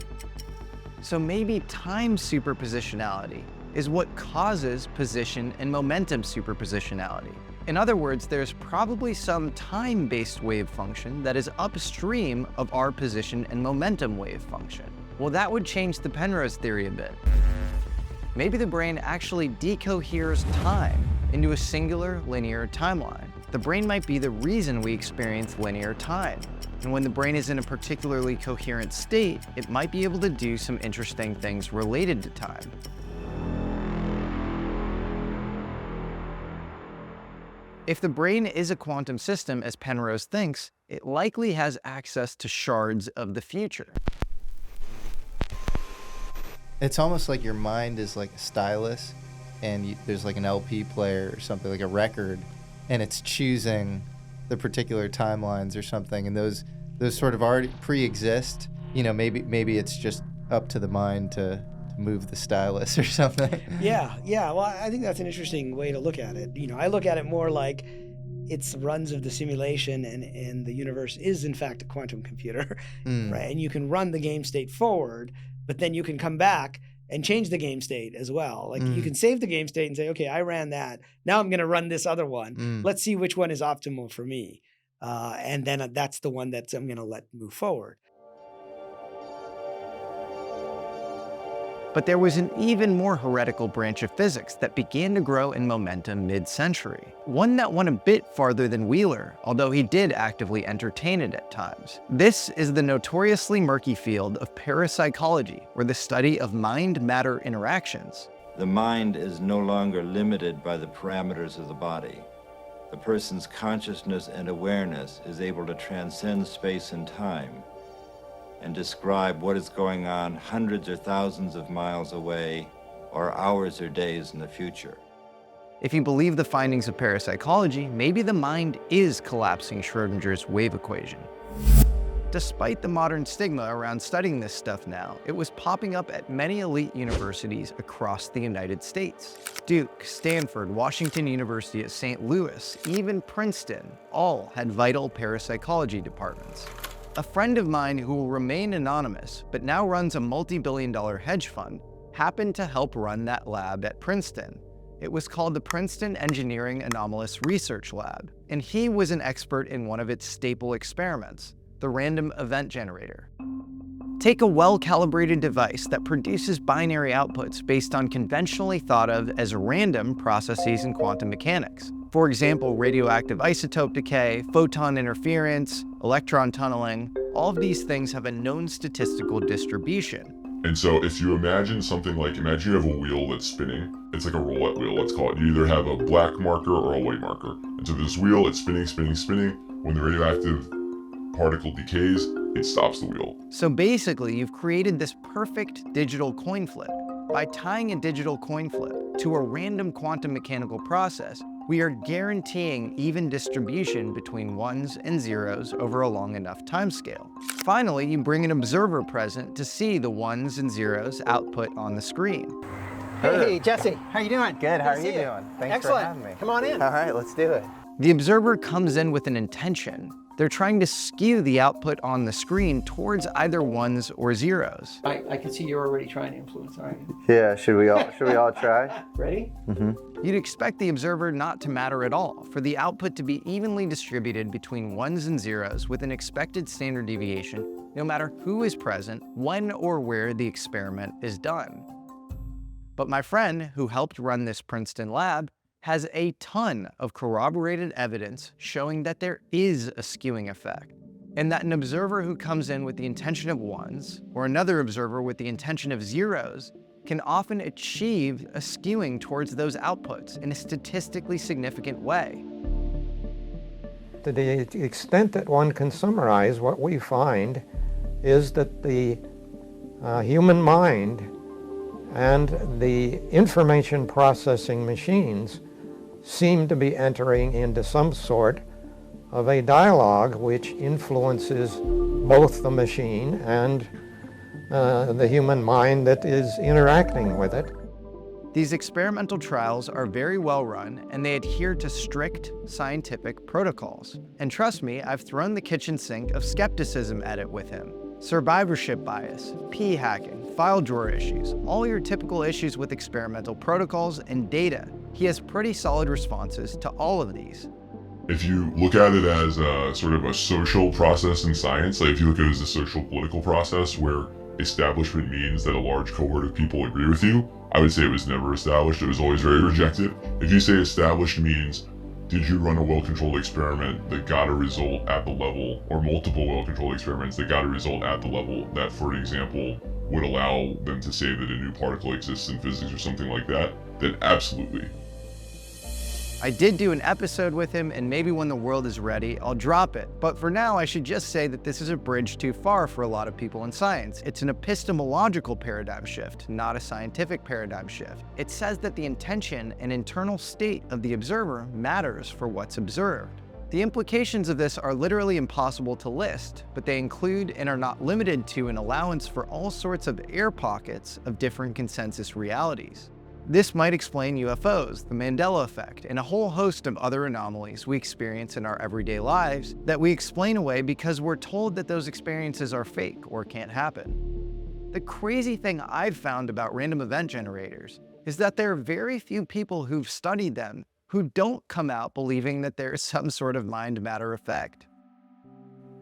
So maybe time superpositionality is what causes position and momentum superpositionality. In other words, there's probably some time-based wave function that is upstream of our position and momentum wave function. Well, that would change the Penrose theory a bit. Maybe the brain actually decoheres time into a singular linear timeline. The brain might be the reason we experience linear time. And when the brain is in a particularly coherent state, it might be able to do some interesting things related to time. If the brain is a quantum system, as Penrose thinks, it likely has access to shards of the future. It's almost like your mind is like a stylus, and there's like an LP player or something, like a record, and it's choosing the particular timelines or something, and those sort of already pre-exist. Maybe it's just up to the mind to move the stylus or something. Yeah. Well, I think that's an interesting way to look at it. I look at it more like it's runs of the simulation, and the universe is in fact a quantum computer, right? And you can run the game state forward, but then you can come back and change the game state as well. Like you can save the game state and say, okay, I ran that. Now I'm going to run this other one. Let's see which one is optimal for me. And then that's the one that I'm going to let move forward. But there was an even more heretical branch of physics that began to grow in momentum mid-century. One that went a bit farther than Wheeler, although he did actively entertain it at times. This is the notoriously murky field of parapsychology, or the study of mind-matter interactions. The mind is no longer limited by the parameters of the body. The person's consciousness and awareness is able to transcend space and time and describe what is going on hundreds or thousands of miles away, or hours or days in the future. If you believe the findings of parapsychology, maybe the mind is collapsing Schrödinger's wave equation. Despite the modern stigma around studying this stuff now, it was popping up at many elite universities across the United States. Duke, Stanford, Washington University at St. Louis, even Princeton, all had vital parapsychology departments. A friend of mine who will remain anonymous, but now runs a multi-billion-dollar hedge fund, happened to help run that lab at Princeton. It was called the Princeton Engineering Anomalous Research Lab, and he was an expert in one of its staple experiments, the random event generator. Take a well-calibrated device that produces binary outputs based on conventionally thought of as random processes in quantum mechanics. For example, radioactive isotope decay, photon interference, electron tunneling. All of these things have a known statistical distribution. And so if you imagine something like, imagine you have a wheel that's spinning. It's like a roulette wheel, let's call it. You either have a black marker or a white marker. And so this wheel, it's spinning, spinning, spinning. When the radioactive particle decays, it stops the wheel. So basically, you've created this perfect digital coin flip. By tying a digital coin flip to a random quantum mechanical process, we are guaranteeing even distribution between ones and zeros over a long enough timescale. Finally, you bring an observer present to see the ones and zeros output on the screen. Hey, Jesse, how you doing? Good, how are you doing? Thanks Excellent. for having me. Come on in. All right, let's do it. The observer comes in with an intention. They're trying to skew the output on the screen towards either ones or zeros. I can see you're already trying to influence, aren't you? Yeah, should we all try? Ready? You'd expect the observer not to matter at all, for the output to be evenly distributed between ones and zeros with an expected standard deviation, no matter who is present, when or where the experiment is done. But my friend, who helped run this Princeton lab, has a ton of corroborated evidence showing that there is a skewing effect, and that an observer who comes in with the intention of ones, or another observer with the intention of zeros, can often achieve a skewing towards those outputs in a statistically significant way. To the extent that one can summarize, what we find is that the human mind and the information processing machines seem to be entering into some sort of a dialogue which influences both the machine and the human mind that is interacting with it. These experimental trials are very well run, and they adhere to strict scientific protocols. And trust me, I've thrown the kitchen sink of skepticism at it with him. Survivorship bias, p-hacking, file drawer issues, all your typical issues with experimental protocols and data. He has pretty solid responses to all of these. If you look at it as a sort of a social process in science, like if you look at it as a social political process where establishment means that a large cohort of people agree with you, I would say it was never established. It was always very rejected. If you say established means, did you run a well-controlled experiment that got a result at the level, or multiple well-controlled experiments that got a result at the level that, for example, would allow them to say that a new particle exists in physics or something like that, then absolutely. I did do an episode with him, and maybe when the world is ready, I'll drop it. But for now, I should just say that this is a bridge too far for a lot of people in science. It's an epistemological paradigm shift, not a scientific paradigm shift. It says that the intention and internal state of the observer matters for what's observed. The implications of this are literally impossible to list, but they include and are not limited to an allowance for all sorts of air pockets of different consensus realities. This might explain UFOs, the Mandela Effect, and a whole host of other anomalies we experience in our everyday lives that we explain away because we're told that those experiences are fake or can't happen. The crazy thing I've found about random event generators is that there are very few people who've studied them who don't come out believing that there is some sort of mind-matter effect.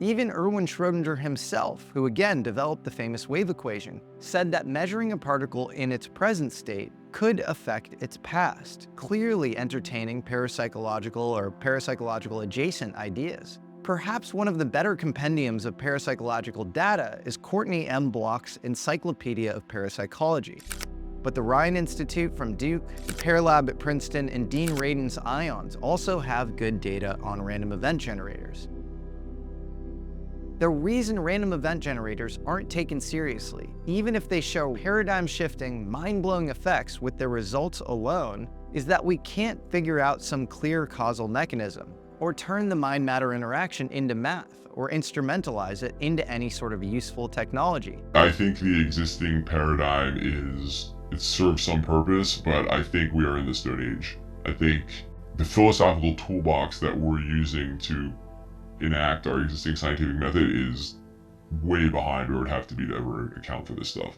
Even Erwin Schrödinger himself, who again developed the famous wave equation, said that measuring a particle in its present state could affect its past, clearly entertaining parapsychological or parapsychological adjacent ideas. Perhaps one of the better compendiums of parapsychological data is Courtney M. Bloch's Encyclopedia of Parapsychology. But the Rhine Institute from Duke, the PEAR Lab at Princeton, and Dean Radin's IONS also have good data on random event generators. The reason random event generators aren't taken seriously, even if they show paradigm-shifting, mind-blowing effects with their results alone, is that we can't figure out some clear causal mechanism, or turn the mind-matter interaction into math, or instrumentalize it into any sort of useful technology. I think the existing paradigm it serves some purpose, but I think we are in the Stone Age. I think the philosophical toolbox that we're using to enact our existing scientific method is way behind where it would have to be to ever account for this stuff.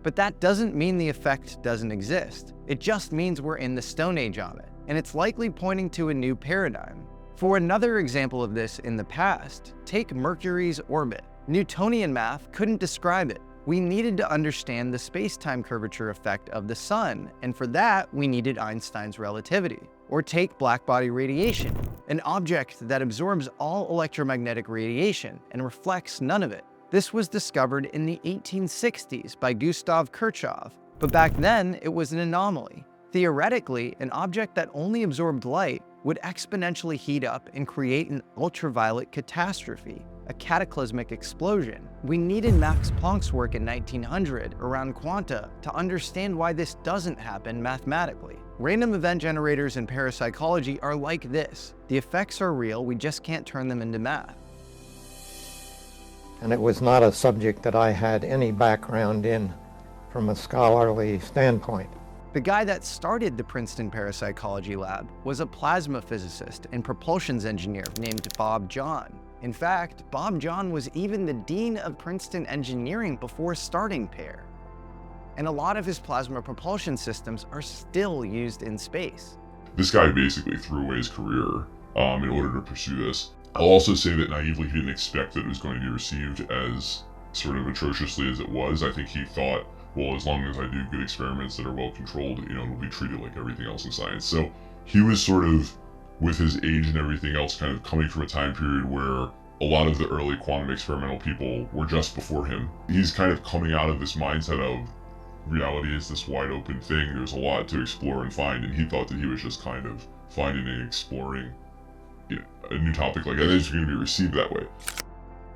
But that doesn't mean the effect doesn't exist. It just means we're in the Stone Age on it, and it's likely pointing to a new paradigm. For another example of this in the past, take Mercury's orbit. Newtonian math couldn't describe it. We needed to understand the space-time curvature effect of the sun, and for that, we needed Einstein's relativity. Or take blackbody radiation, an object that absorbs all electromagnetic radiation and reflects none of it. This was discovered in the 1860s by Gustav Kirchhoff, but back then it was an anomaly. Theoretically, an object that only absorbed light would exponentially heat up and create an ultraviolet catastrophe, a cataclysmic explosion. We needed Max Planck's work in 1900 around quanta to understand why this doesn't happen mathematically. Random event generators in parapsychology are like this. The effects are real, we just can't turn them into math. And it was not a subject that I had any background in from a scholarly standpoint. The guy that started the Princeton Parapsychology Lab was a plasma physicist and propulsions engineer named Bob John. In fact, Bob John was even the dean of Princeton Engineering before starting PEAR. And a lot of his plasma propulsion systems are still used in space. This guy basically threw away his career in order to pursue this. I'll also say that naively he didn't expect that it was going to be received as sort of atrociously as it was. I think he thought, well, as long as I do good experiments that are well controlled, it'll be treated like everything else in science. So he was sort of, with his age and everything else, kind of coming from a time period where a lot of the early quantum experimental people were just before him. He's kind of coming out of this mindset of reality is this wide open thing, there's a lot to explore and find, and he thought that he was just kind of finding and exploring a new topic like that is going to be received that way.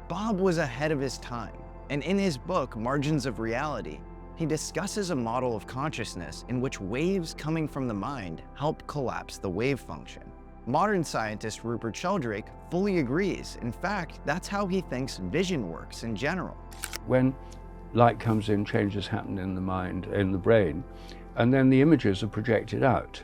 Bob was ahead of his time, and in his book, Margins of Reality, he discusses a model of consciousness in which waves coming from the mind help collapse the wave function. Modern scientist Rupert Sheldrake fully agrees. In fact, that's how he thinks vision works in general. When light comes in, changes happen in the mind, in the brain, and then the images are projected out.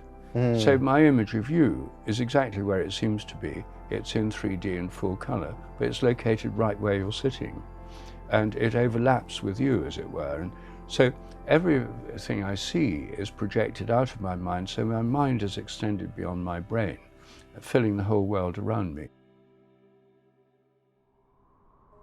So my image of you is exactly where it seems to be. It's in 3D in full color, but it's located right where you're sitting. And it overlaps with you, as it were. And so everything I see is projected out of my mind, so my mind is extended beyond my brain, filling the whole world around me.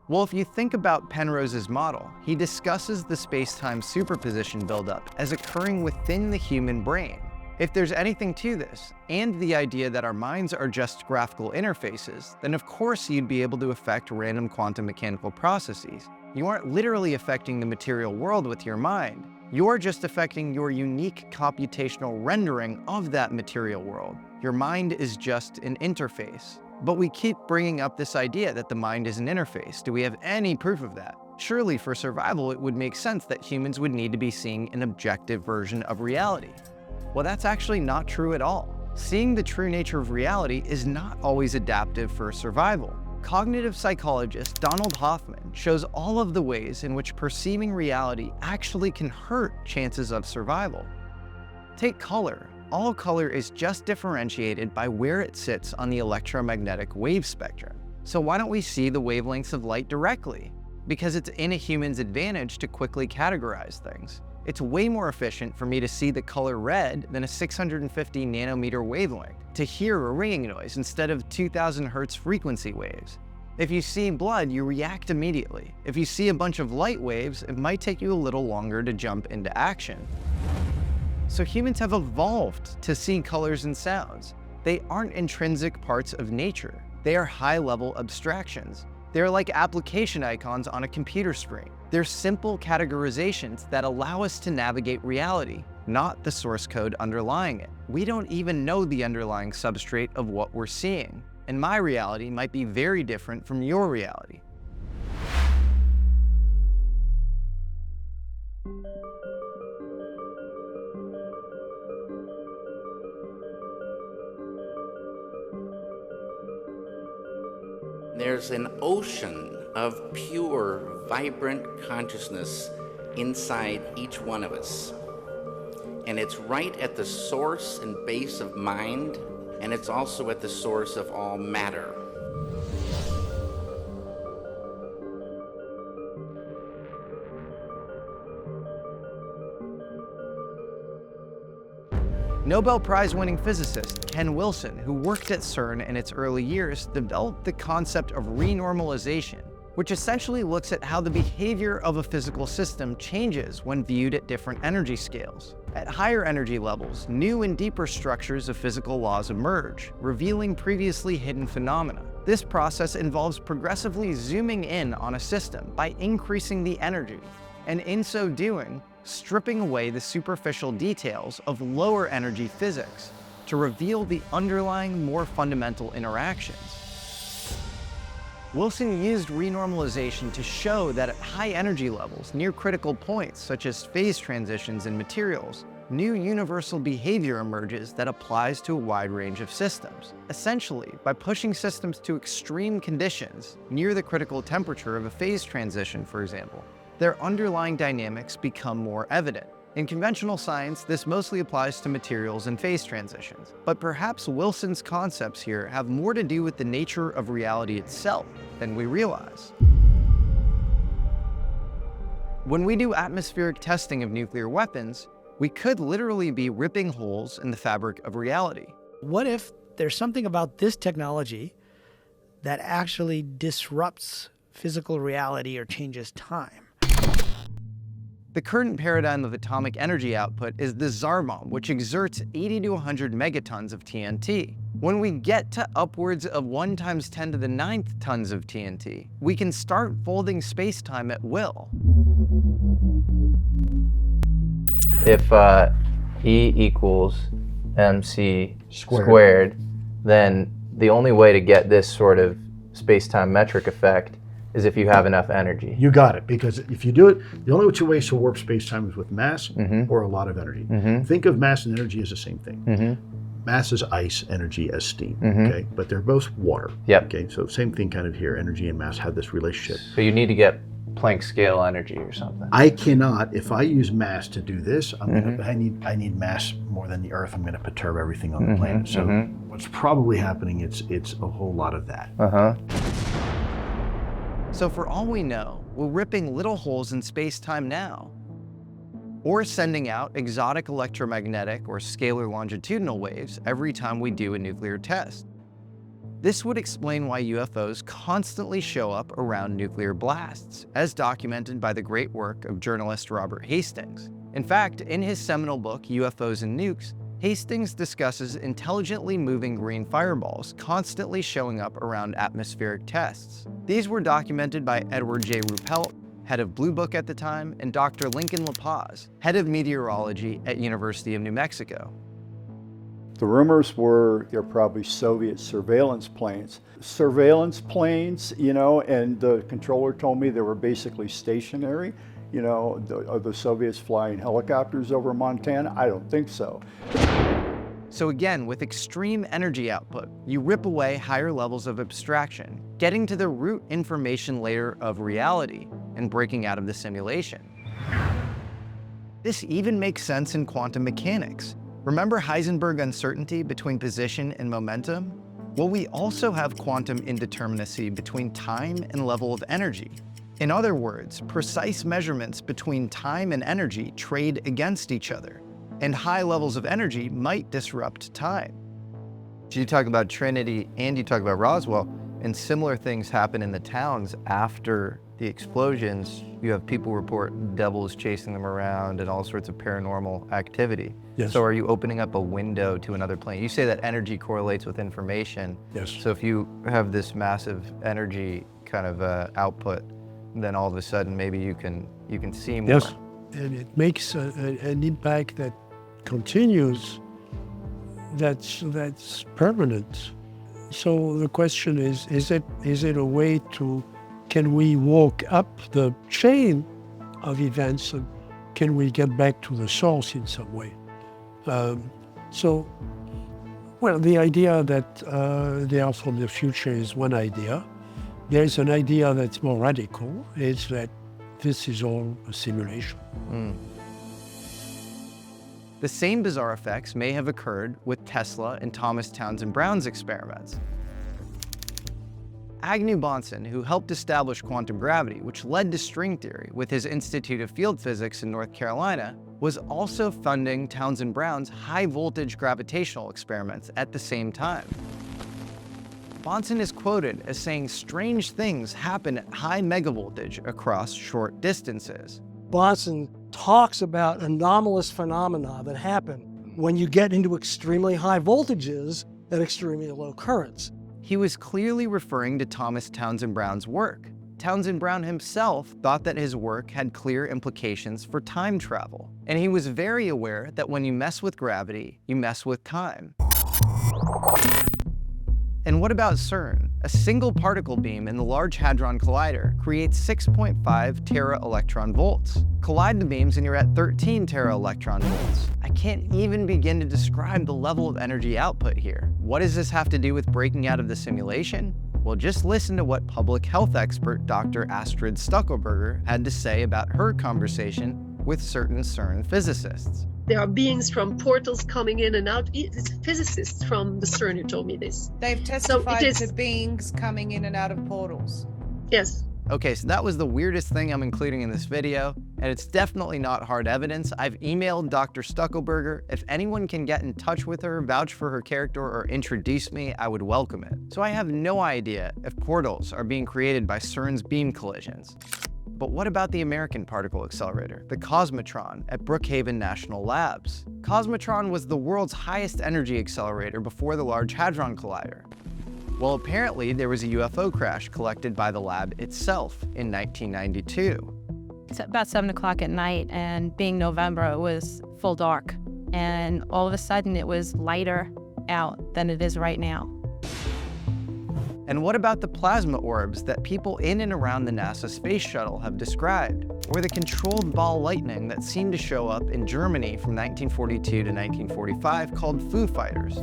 Well, if you think about Penrose's model, he discusses the space-time superposition buildup as occurring within the human brain. If there's anything to this, and the idea that our minds are just graphical interfaces, then of course you'd be able to affect random quantum mechanical processes. You aren't literally affecting the material world with your mind. You're just affecting your unique computational rendering of that material world. Your mind is just an interface. But we keep bringing up this idea that the mind is an interface. Do we have any proof of that? Surely for survival, it would make sense that humans would need to be seeing an objective version of reality. Well, that's actually not true at all. Seeing the true nature of reality is not always adaptive for survival. Cognitive psychologist Donald Hoffman shows all of the ways in which perceiving reality actually can hurt chances of survival. Take color. All color is just differentiated by where it sits on the electromagnetic wave spectrum. So why don't we see the wavelengths of light directly? Because it's in a human's advantage to quickly categorize things. It's way more efficient for me to see the color red than a 650 nanometer wavelength, to hear a ringing noise instead of 2000 hertz frequency waves. If you see blood, you react immediately. If you see a bunch of light waves, it might take you a little longer to jump into action. So humans have evolved to see colors and sounds. They aren't intrinsic parts of nature. They are high-level abstractions. They're like application icons on a computer screen. They're simple categorizations that allow us to navigate reality, not the source code underlying it. We don't even know the underlying substrate of what we're seeing, and my reality might be very different from your reality. There's an ocean of pure, vibrant consciousness inside each one of us. And it's right at the source and base of mind, and it's also at the source of all matter. Nobel Prize-winning physicist Ken Wilson, who worked at CERN in its early years, developed the concept of renormalization, which essentially looks at how the behavior of a physical system changes when viewed at different energy scales. At higher energy levels, new and deeper structures of physical laws emerge, revealing previously hidden phenomena. This process involves progressively zooming in on a system by increasing the energy, and in so doing, stripping away the superficial details of lower energy physics to reveal the underlying, more fundamental interactions. Wilson used renormalization to show that at high energy levels, near critical points such as phase transitions in materials, new universal behavior emerges that applies to a wide range of systems. Essentially, by pushing systems to extreme conditions, near the critical temperature of a phase transition, for example, their underlying dynamics become more evident. In conventional science, this mostly applies to materials and phase transitions, but perhaps Wilson's concepts here have more to do with the nature of reality itself than we realize. When we do atmospheric testing of nuclear weapons, we could literally be ripping holes in the fabric of reality. What if there's something about this technology that actually disrupts physical reality or changes time? The current paradigm of atomic energy output is the Tsar bomb, which exerts 80 to 100 megatons of TNT. When we get to upwards of 1 × 10 to the 9th tons of TNT, we can start folding space-time at will. If E equals mc squared, then the only way to get this sort of space-time metric effect is if you have enough energy. You got it, because if you do it, the only two ways to warp space-time is with mass or a lot of energy. Think of mass and energy as the same thing. Mass is ice, energy as steam, okay? But they're both water, okay? So same thing kind of here, energy and mass have this relationship. So you need to get Planck scale energy or something. I cannot, if I use mass to do this, I need mass more than the Earth. I'm gonna perturb everything on the planet. So what's probably happening, it's a whole lot of that. So for all we know, we're ripping little holes in space-time now, or sending out exotic electromagnetic or scalar longitudinal waves every time we do a nuclear test. This would explain why UFOs constantly show up around nuclear blasts, as documented by the great work of journalist Robert Hastings. In fact, in his seminal book, UFOs and Nukes, Hastings discusses intelligently moving green fireballs constantly showing up around atmospheric tests. These were documented by Edward J. Ruppelt, head of Blue Book at the time, and Dr. Lincoln La Paz, head of meteorology at University of New Mexico. The rumors were they're probably Soviet surveillance planes. Surveillance planes, you know, and the controller told me they were basically stationary. You know, are the Soviets flying helicopters over Montana? I don't think so. So again, with extreme energy output, you rip away higher levels of abstraction, getting to the root information layer of reality and breaking out of the simulation. This even makes sense in quantum mechanics. Remember Heisenberg uncertainty between position and momentum? Well, we also have quantum indeterminacy between time and level of energy. In other words, precise measurements between time and energy trade against each other, and high levels of energy might disrupt time. You talk about Trinity and you talk about Roswell. And similar things happen in the towns after the explosions. You have people report devils chasing them around and all sorts of paranormal activity. Yes. So are you opening up a window to another plane? You say that energy correlates with information. Yes. So if you have this massive energy kind of output, then all of a sudden maybe you can see more. Yes, and it makes an impact that continues, that's permanent. So the question is it a way to, can we walk up the chain of events and can we get back to the source in some way? Well, the idea that they are from the future is one idea. There's an idea that's more radical, is that this is all a simulation. The same bizarre effects may have occurred with Tesla and Thomas Townsend Brown's experiments. Agnew Bonson, who helped establish quantum gravity, which led to string theory with his Institute of Field Physics in North Carolina, was also funding Townsend Brown's high-voltage gravitational experiments at the same time. Bonson is quoted as saying strange things happen at high megavoltage across short distances. Bonson talks about anomalous phenomena that happen when you get into extremely high voltages at extremely low currents. He was clearly referring to Thomas Townsend Brown's work. Townsend Brown himself thought that his work had clear implications for time travel, and he was very aware that when you mess with gravity, you mess with time. And what about CERN? A single particle beam in the Large Hadron Collider creates 6.5 tera-electron volts. Collide the beams and you're at 13 tera-electron volts. I can't even begin to describe the level of energy output here. What does this have to do with breaking out of the simulation? Well, just listen to what public health expert Dr. Astrid Stuckelberger had to say about her conversation with certain CERN physicists. There are beings from portals coming in and out. It's physicists from the CERN who told me this. They've testified to beings coming in and out of portals. Yes. Okay, so that was the weirdest thing I'm including in this video, and it's definitely not hard evidence. I've emailed Dr. Stuckelberger. If anyone can get in touch with her, vouch for her character, or introduce me, I would welcome it. So I have no idea if portals are being created by CERN's beam collisions. But what about the American Particle Accelerator, the Cosmotron at Brookhaven National Labs? Cosmotron was the world's highest energy accelerator before the Large Hadron Collider. Well, apparently there was a UFO crash collected by the lab itself in 1992. It's about 7 o'clock at night, and being November, it was full dark. And all of a sudden it was lighter out than it is right now. And what about the plasma orbs that people in and around the NASA space shuttle have described? Or the controlled ball lightning that seemed to show up in Germany from 1942 to 1945 called Foo Fighters?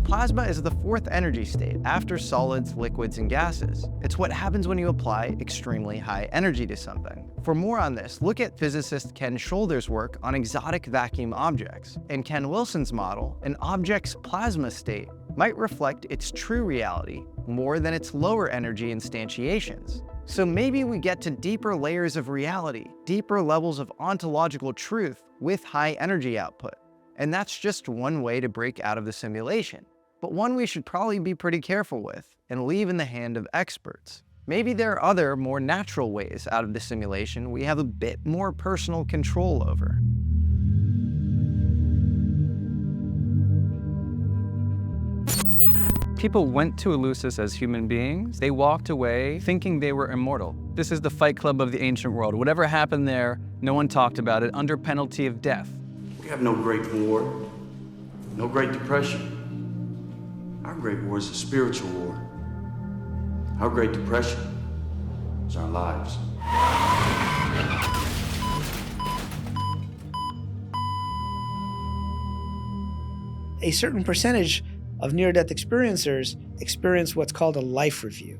Plasma is the fourth energy state after solids, liquids, and gases. It's what happens when you apply extremely high energy to something. For more on this, look at physicist Ken Shoulder's work on exotic vacuum objects. In Ken Wilson's model, an object's plasma state might reflect its true reality more than its lower energy instantiations. So maybe we get to deeper layers of reality, deeper levels of ontological truth with high energy output. And that's just one way to break out of the simulation, but one we should probably be pretty careful with and leave in the hand of experts. Maybe there are other, more natural ways out of the simulation we have a bit more personal control over. People went to Eleusis as human beings. They walked away thinking they were immortal. This is the Fight Club of the ancient world. Whatever happened there, no one talked about it under penalty of death. We have no Great War, no Great Depression. Our Great War is a spiritual war. Our Great Depression is our lives. A certain percentage of near-death experiencers experience what's called a life review.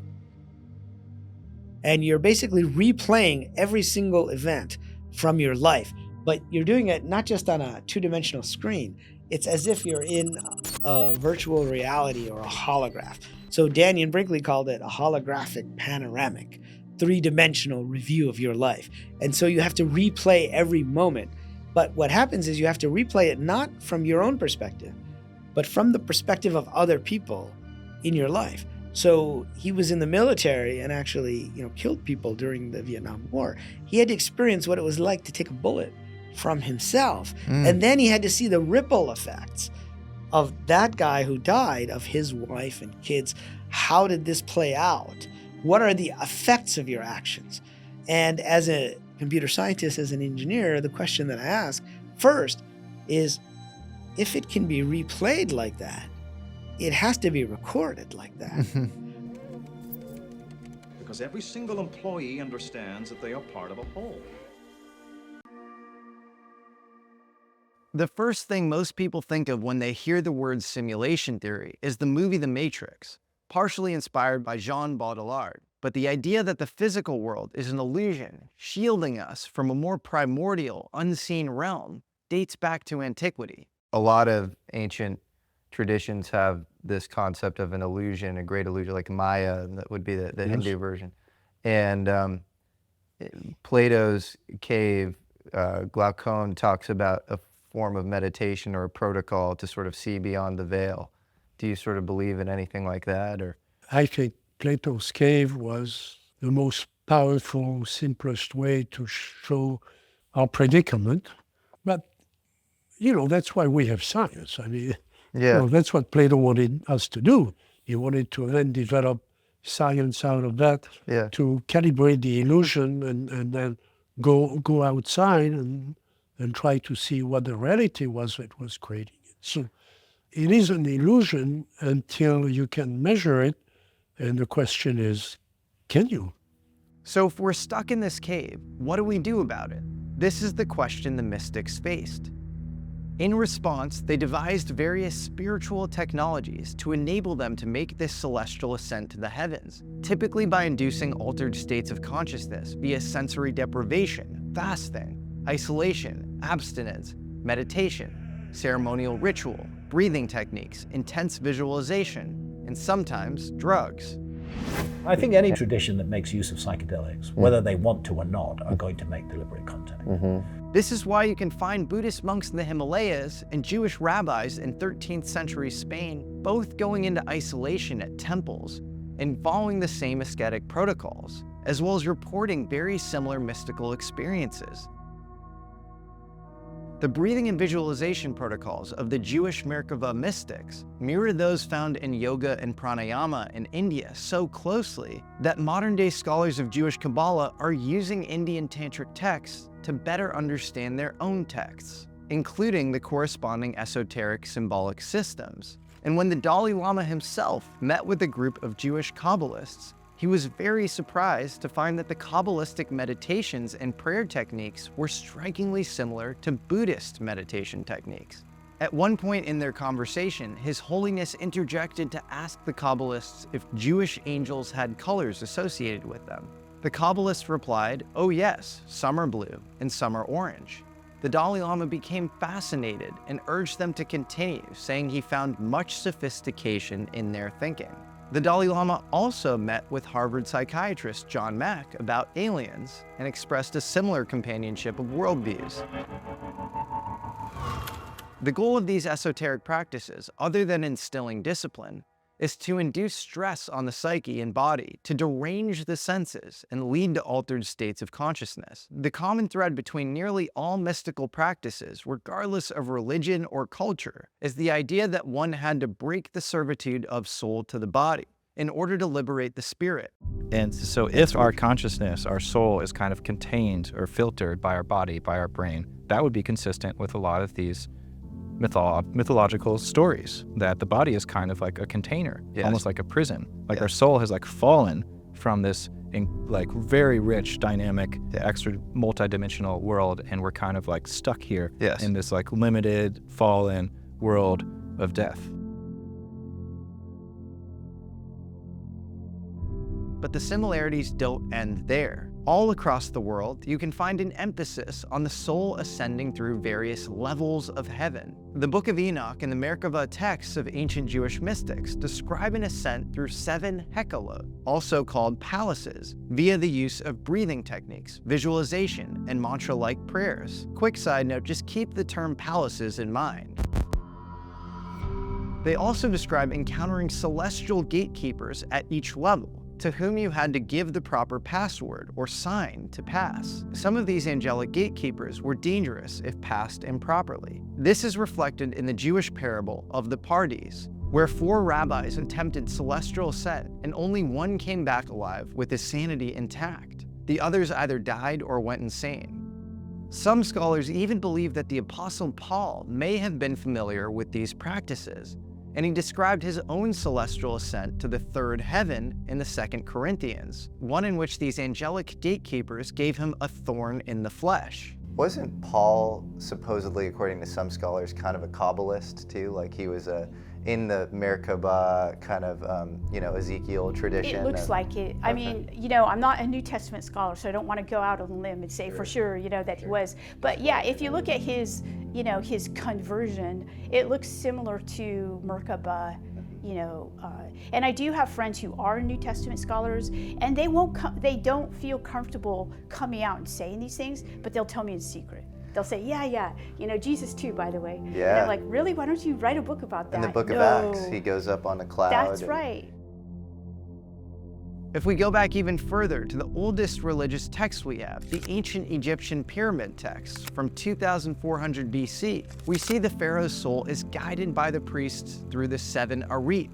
And you're basically replaying every single event from your life, but you're doing it not just on a two-dimensional screen. It's as if you're in a virtual reality or a holograph. So Daniel Brinkley called it a holographic panoramic, three-dimensional review of your life. And so you have to replay every moment. But what happens is you have to replay it not from your own perspective, but from the perspective of other people in your life. So he was in the military and actually, killed people during the Vietnam War. He had to experience what it was like to take a bullet from himself. And then he had to see the ripple effects of that guy who died, of his wife and kids. How did this play out? What are the effects of your actions? And as a computer scientist, as an engineer, the question that I ask first is, if it can be replayed like that, it has to be recorded like that. Because every single employee understands that they are part of a whole. The first thing most people think of when they hear the word simulation theory is the movie The Matrix, partially inspired by Jean Baudrillard. But the idea that the physical world is an illusion, shielding us from a more primordial, unseen realm, dates back to antiquity. A lot of ancient traditions have this concept of an illusion, a great illusion, like Maya, that would be the Hindu version. And Plato's cave, Glaucon talks about a form of meditation or a protocol to sort of see beyond the veil. Do you sort of believe in anything like that? Or I think Plato's cave was the most powerful, simplest way to show our predicament. But, that's why we have science. I mean, that's what Plato wanted us to do. He wanted to then develop science out of that to calibrate the illusion and then go outside and try to see what the reality was that was creating it. So it is an illusion until you can measure it. And the question is, can you? So if we're stuck in this cave, what do we do about it? This is the question the mystics faced. In response, they devised various spiritual technologies to enable them to make this celestial ascent to the heavens, typically by inducing altered states of consciousness via sensory deprivation, fasting, isolation, abstinence, meditation, ceremonial ritual, breathing techniques, intense visualization, and sometimes drugs. I think any tradition that makes use of psychedelics, whether they want to or not, are going to make deliberate contact. This is why you can find Buddhist monks in the Himalayas and Jewish rabbis in 13th century Spain both going into isolation at temples and following the same ascetic protocols, as well as reporting very similar mystical experiences. The breathing and visualization protocols of the Jewish Merkava mystics mirror those found in yoga and pranayama in India so closely that modern-day scholars of Jewish Kabbalah are using Indian tantric texts to better understand their own texts, including the corresponding esoteric symbolic systems. And when the Dalai Lama himself met with a group of Jewish Kabbalists, he was very surprised to find that the Kabbalistic meditations and prayer techniques were strikingly similar to Buddhist meditation techniques. At one point in their conversation, His Holiness interjected to ask the Kabbalists if Jewish angels had colors associated with them. The Kabbalists replied, "Oh yes, some are blue and some are orange." The Dalai Lama became fascinated and urged them to continue, saying he found much sophistication in their thinking. The Dalai Lama also met with Harvard psychiatrist John Mack about aliens and expressed a similar companionship of worldviews. The goal of these esoteric practices, other than instilling discipline, is to induce stress on the psyche and body, to derange the senses, and lead to altered states of consciousness. The common thread between nearly all mystical practices, regardless of religion or culture, is the idea that one had to break the servitude of soul to the body in order to liberate the spirit. And so if our consciousness, our soul, is kind of contained or filtered by our body, by our brain, that would be consistent with a lot of these mythological stories, that the body is kind of like a container, almost like a prison. Like our soul has like fallen from this very rich, dynamic, extra multidimensional world, and we're kind of like stuck here in this like limited, fallen world of death. But the similarities don't end there. All across the world, you can find an emphasis on the soul ascending through various levels of heaven. The Book of Enoch and the Merkava texts of ancient Jewish mystics describe an ascent through 7 hecalot, also called palaces, via the use of breathing techniques, visualization, and mantra-like prayers. Quick side note, just keep the term palaces in mind. They also describe encountering celestial gatekeepers at each level, to whom you had to give the proper password or sign to pass. Some of these angelic gatekeepers were dangerous if passed improperly. This is reflected in the Jewish parable of the Pardes, where 4 rabbis attempted celestial ascent and only one came back alive with his sanity intact. The others either died or went insane. Some scholars even believe that the Apostle Paul may have been familiar with these practices, and he described his own celestial ascent to the 3rd heaven in the 2nd Corinthians, one in which these angelic gatekeepers gave him a thorn in the flesh. Wasn't Paul supposedly, according to some scholars, kind of a Kabbalist too? Like he was in the Merkabah kind of, Ezekiel tradition? It looks like it. I mean, I'm not a New Testament scholar, so I don't want to go out on a limb and say for sure, that he was. But yeah, if you look at his, his conversion, it looks similar to Merkabah. And I do have friends who are New Testament scholars, and they don't feel comfortable coming out and saying these things, but they'll tell me in secret. They'll say, yeah, Jesus too, by the way. Yeah. And I'm like, really? Why don't you write a book about that? In the book of Acts, he goes up on a cloud. That's right. If we go back even further to the oldest religious text we have, the ancient Egyptian pyramid texts from 2400 BC, we see the pharaoh's soul is guided by the priests through the 7 Arit,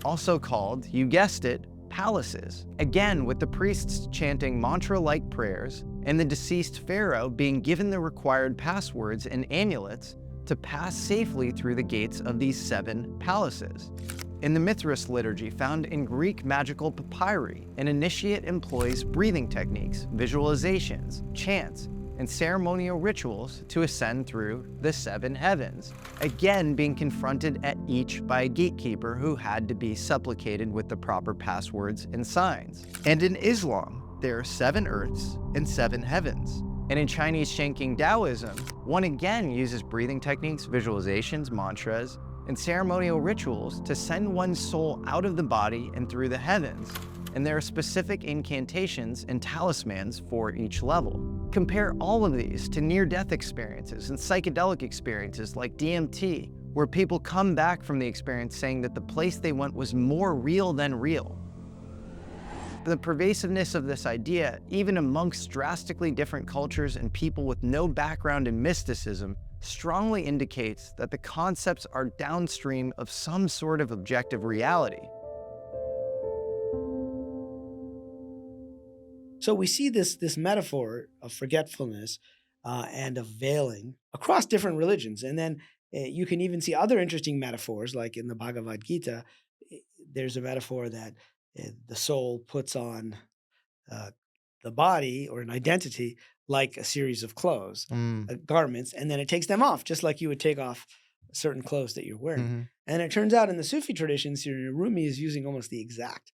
also called, you guessed it, palaces. Again, with the priests chanting mantra-like prayers and the deceased pharaoh being given the required passwords and amulets to pass safely through the gates of these 7 palaces. In the Mithras liturgy found in Greek magical papyri, an initiate employs breathing techniques, visualizations, chants, and ceremonial rituals to ascend through the 7 heavens, again being confronted at each by a gatekeeper who had to be supplicated with the proper passwords and signs. And in Islam, there are 7 earths and 7 heavens. And in Chinese Shanking Taoism, one again uses breathing techniques, visualizations, mantras, and ceremonial rituals to send one's soul out of the body and through the heavens. And there are specific incantations and talismans for each level. Compare all of these to near-death experiences and psychedelic experiences like DMT, where people come back from the experience saying that the place they went was more real than real. The pervasiveness of this idea, even amongst drastically different cultures and people with no background in mysticism, strongly indicates that the concepts are downstream of some sort of objective reality. So we see this metaphor of forgetfulness and of veiling across different religions. And then you can even see other interesting metaphors, like in the Bhagavad Gita, there's a metaphor that the soul puts on the body or an identity like a series of clothes, garments, and then it takes them off, just like you would take off certain clothes that you're wearing. And it turns out in the Sufi traditions, Rumi is using almost the exact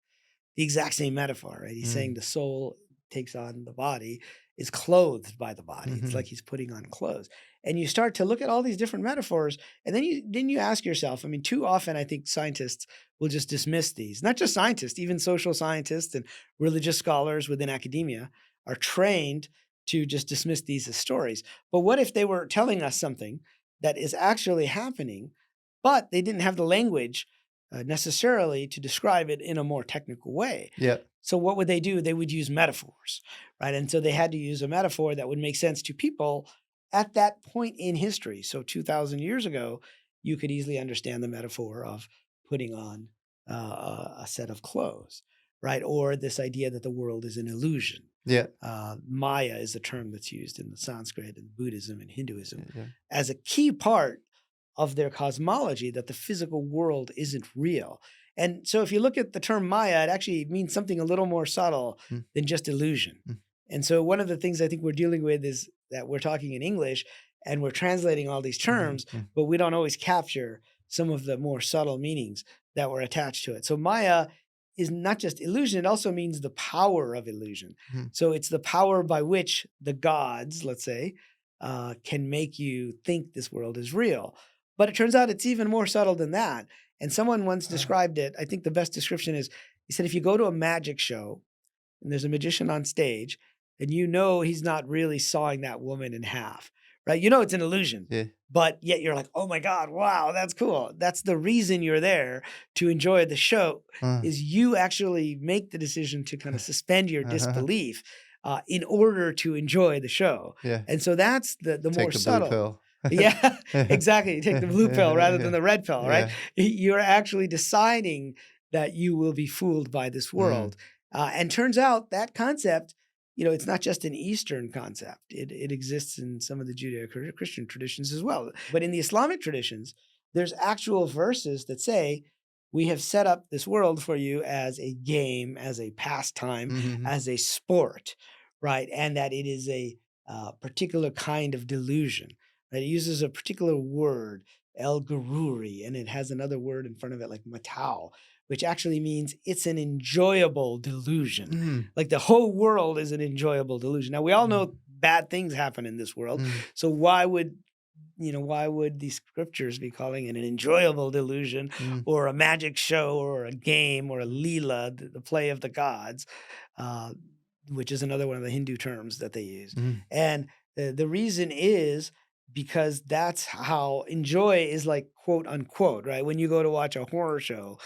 same metaphor, right? He's saying the soul takes on the body, is clothed by the body. It's like he's putting on clothes. And you start to look at all these different metaphors, and then you ask yourself, I mean, too often I think scientists will just dismiss these. Not just scientists, even social scientists and religious scholars within academia are trained to just dismiss these as stories. But what if they were telling us something that is actually happening, but they didn't have the language necessarily to describe it in a more technical way? Yeah. So what would they do? They would use metaphors, right? And so they had to use a metaphor that would make sense to people at that point in history. So 2,000 years ago, you could easily understand the metaphor of putting on a set of clothes, right? Or this idea that the world is an illusion. Yeah. Maya is a term that's used in the Sanskrit and Buddhism and Hinduism as a key part of their cosmology, that the physical world isn't real. And so if you look at the term Maya, it actually means something a little more subtle than just illusion. And so one of the things I think we're dealing with is that we're talking in English and we're translating all these terms, but we don't always capture some of the more subtle meanings that were attached to it. So Maya is not just illusion, it also means the power of illusion. So it's the power by which the gods, let's say, can make you think this world is real. But it turns out it's even more subtle than that. And someone once described it, I think the best description is, he said, if you go to a magic show and there's a magician on stage, and you know he's not really sawing that woman in half, right? You know it's an illusion, Yeah. but yet you're like, oh my God, wow, that's cool. That's the reason you're there, to enjoy the show, is you actually make the decision to kind of suspend your disbelief in order to enjoy the show. Yeah. And so that's the Take more the subtle. blue pill. Yeah, exactly. You take the blue pill rather than the red pill, right? Yeah. You're actually deciding that you will be fooled by this world. And turns out that concept, it's not just an Eastern concept. It exists in some of the Judeo-Christian traditions as well. But in the Islamic traditions, there's actual verses that say, we have set up this world for you as a game, as a pastime, as a sport, right? And that it is a particular kind of delusion. Right? It uses a particular word, el-gururi, and it has another word in front of it like matau, which actually means it's an enjoyable delusion. Like the whole world is an enjoyable delusion. Now, we all know bad things happen in this world. So why would these scriptures be calling it an enjoyable delusion or a magic show or a game or a lila, the play of the gods, which is another one of the Hindu terms that they use. And the reason is because that's how enjoy is, like, quote unquote, right? When you go to watch a horror show,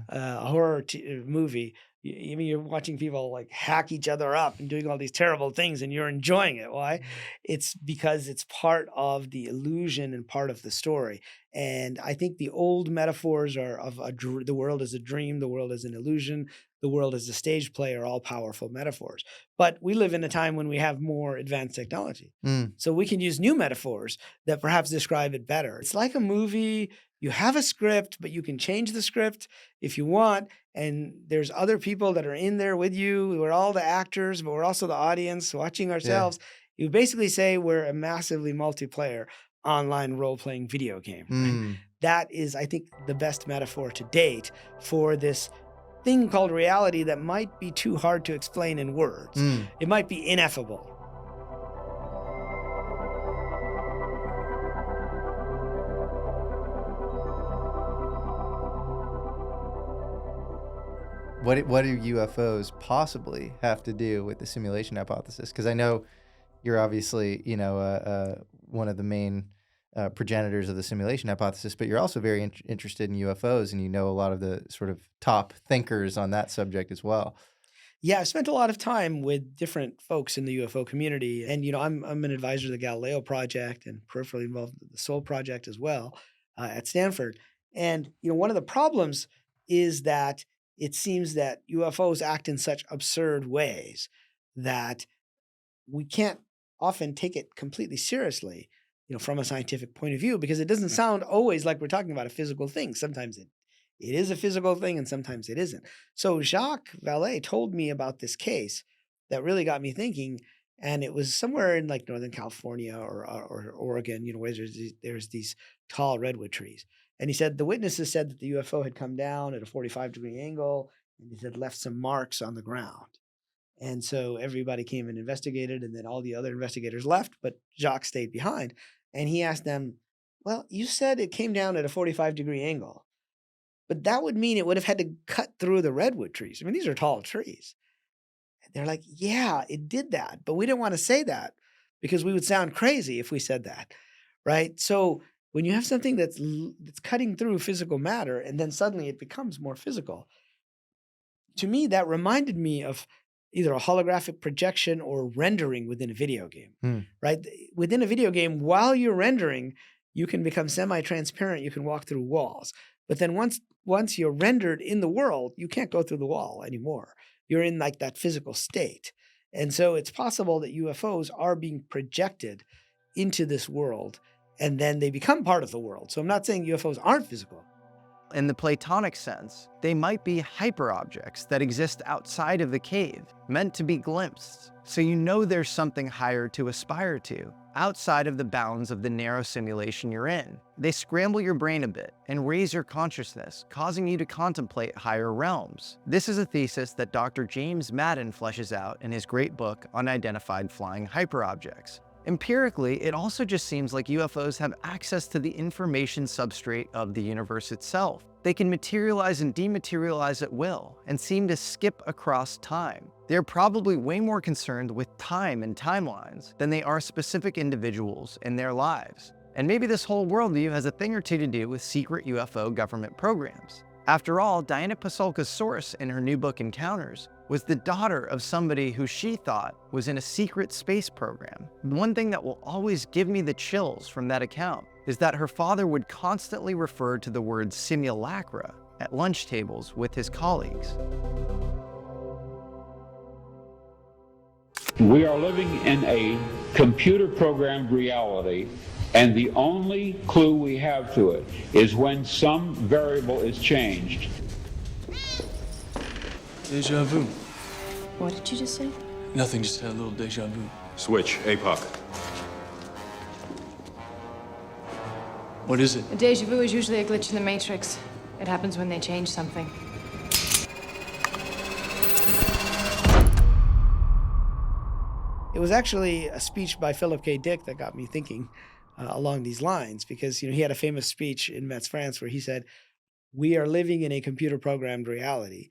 a horror movie, you're watching people like hack each other up and doing all these terrible things, and you're enjoying it. Why? It's because it's part of the illusion and part of the story. And I think the old metaphors are of the world as a dream, the world as an illusion, the world as a stage play are all powerful metaphors. But we live in a time when we have more advanced technology. So we can use new metaphors that perhaps describe it better. It's like a movie. You have a script, but you can change the script if you want. And there's other people that are in there with you. We're all the actors, but we're also the audience watching ourselves. You basically say we're a massively multiplayer online role-playing video game. Right? That is, I think, the best metaphor to date for this thing called reality that might be too hard to explain in words. It might be ineffable. What do UFOs possibly have to do with the simulation hypothesis? Because I know you're obviously, one of the main progenitors of the simulation hypothesis, but you're also very interested in UFOs, and you know a lot of the sort of top thinkers on that subject as well. Yeah, I've spent a lot of time with different folks in the UFO community, and I'm an advisor to the Galileo Project and peripherally involved with the Soul Project as well at Stanford. And one of the problems is that it seems that UFOs act in such absurd ways that we can't often take it completely seriously, from a scientific point of view, because it doesn't sound always like we're talking about a physical thing. Sometimes it is a physical thing and sometimes it isn't. So Jacques Vallée told me about this case that really got me thinking, and it was somewhere in like Northern California or Oregon, where there's these tall redwood trees. And he said the witnesses said that the UFO had come down at a 45-degree angle and it had left some marks on the ground. And so everybody came and investigated, and then all the other investigators left, but Jacques stayed behind. And he asked them, well, you said it came down at a 45-degree angle, but that would mean it would have had to cut through the redwood trees. I mean, these are tall trees. And they're like, yeah, it did that, but we didn't want to say that because we would sound crazy if we said that, right? So when you have something that's cutting through physical matter and then suddenly it becomes more physical, to me, that reminded me of either a holographic projection or rendering within a video game, right? Within a video game, while you're rendering, you can become semi-transparent. You can walk through walls. But then once you're rendered in the world, you can't go through the wall anymore. You're in like that physical state. And so it's possible that UFOs are being projected into this world, and then they become part of the world. So I'm not saying UFOs aren't physical. In the Platonic sense, they might be hyperobjects that exist outside of the cave, meant to be glimpsed. So there's something higher to aspire to, outside of the bounds of the narrow simulation you're in. They scramble your brain a bit and raise your consciousness, causing you to contemplate higher realms. This is a thesis that Dr. James Madden fleshes out in his great book Unidentified Flying Hyperobjects. Empirically, it also just seems like UFOs have access to the information substrate of the universe itself. They can materialize and dematerialize at will, and seem to skip across time. They're probably way more concerned with time and timelines than they are specific individuals in their lives. And maybe this whole worldview has a thing or two to do with secret UFO government programs. After all, Diana Pasulka's source in her new book Encounters was the daughter of somebody who she thought was in a secret space program. One thing that will always give me the chills from that account is that her father would constantly refer to the word simulacra at lunch tables with his colleagues. We are living in a computer-programmed reality, and the only clue we have to it is when some variable is changed. Deja vu. What did you just say? Nothing, just had a little deja vu. Switch, APOC. What is it? A deja vu is usually a glitch in the Matrix. It happens when they change something. It was actually a speech by Philip K. Dick that got me thinking along these lines, because he had a famous speech in Metz, France, where he said, "We are living in a computer-programmed reality,"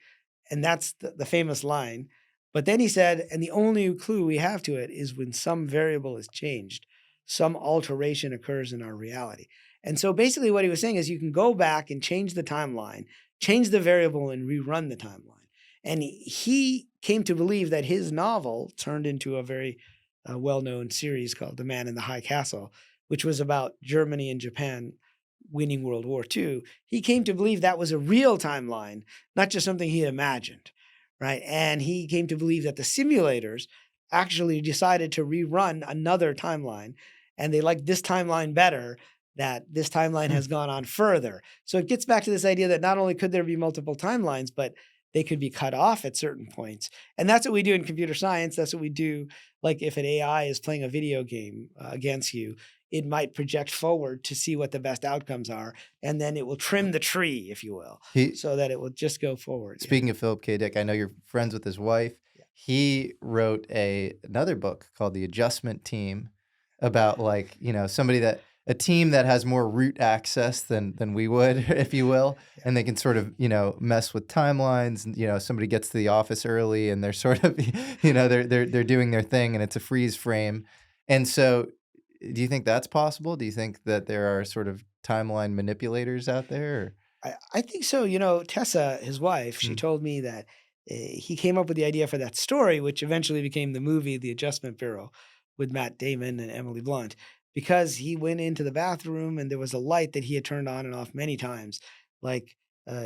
and that's the famous line. But then he said, "And the only clue we have to it is when some variable is changed, some alteration occurs in our reality." And so basically, what he was saying is, you can go back and change the timeline, change the variable, and rerun the timeline. And he came to believe that his novel turned into a very well-known series called The Man in the High Castle, which was about Germany and Japan winning World War II. He came to believe that was a real timeline, not just something he imagined, right? And he came to believe that the simulators actually decided to rerun another timeline, and they liked this timeline better, that this timeline has gone on further. So it gets back to this idea that not only could there be multiple timelines, but they could be cut off at certain points. And that's what we do in computer science. That's what we do. Like if an AI is playing a video game against you, it might project forward to see what the best outcomes are. And then it will trim the tree, if you will, so that it will just go forward. Speaking of Philip K. Dick, I know you're friends with his wife. Yeah. He wrote another book called The Adjustment Team about a team that has more root access than we would, if you will, and they can sort of, mess with timelines. And, somebody gets to the office early and they're sort of, they're doing their thing and it's a freeze frame. And so, do you think that's possible? Do you think that there are sort of timeline manipulators out there? I think so. Tessa, his wife, she told me that he came up with the idea for that story, which eventually became the movie, The Adjustment Bureau, with Matt Damon and Emily Blunt, because he went into the bathroom and there was a light that he had turned on and off many times. Like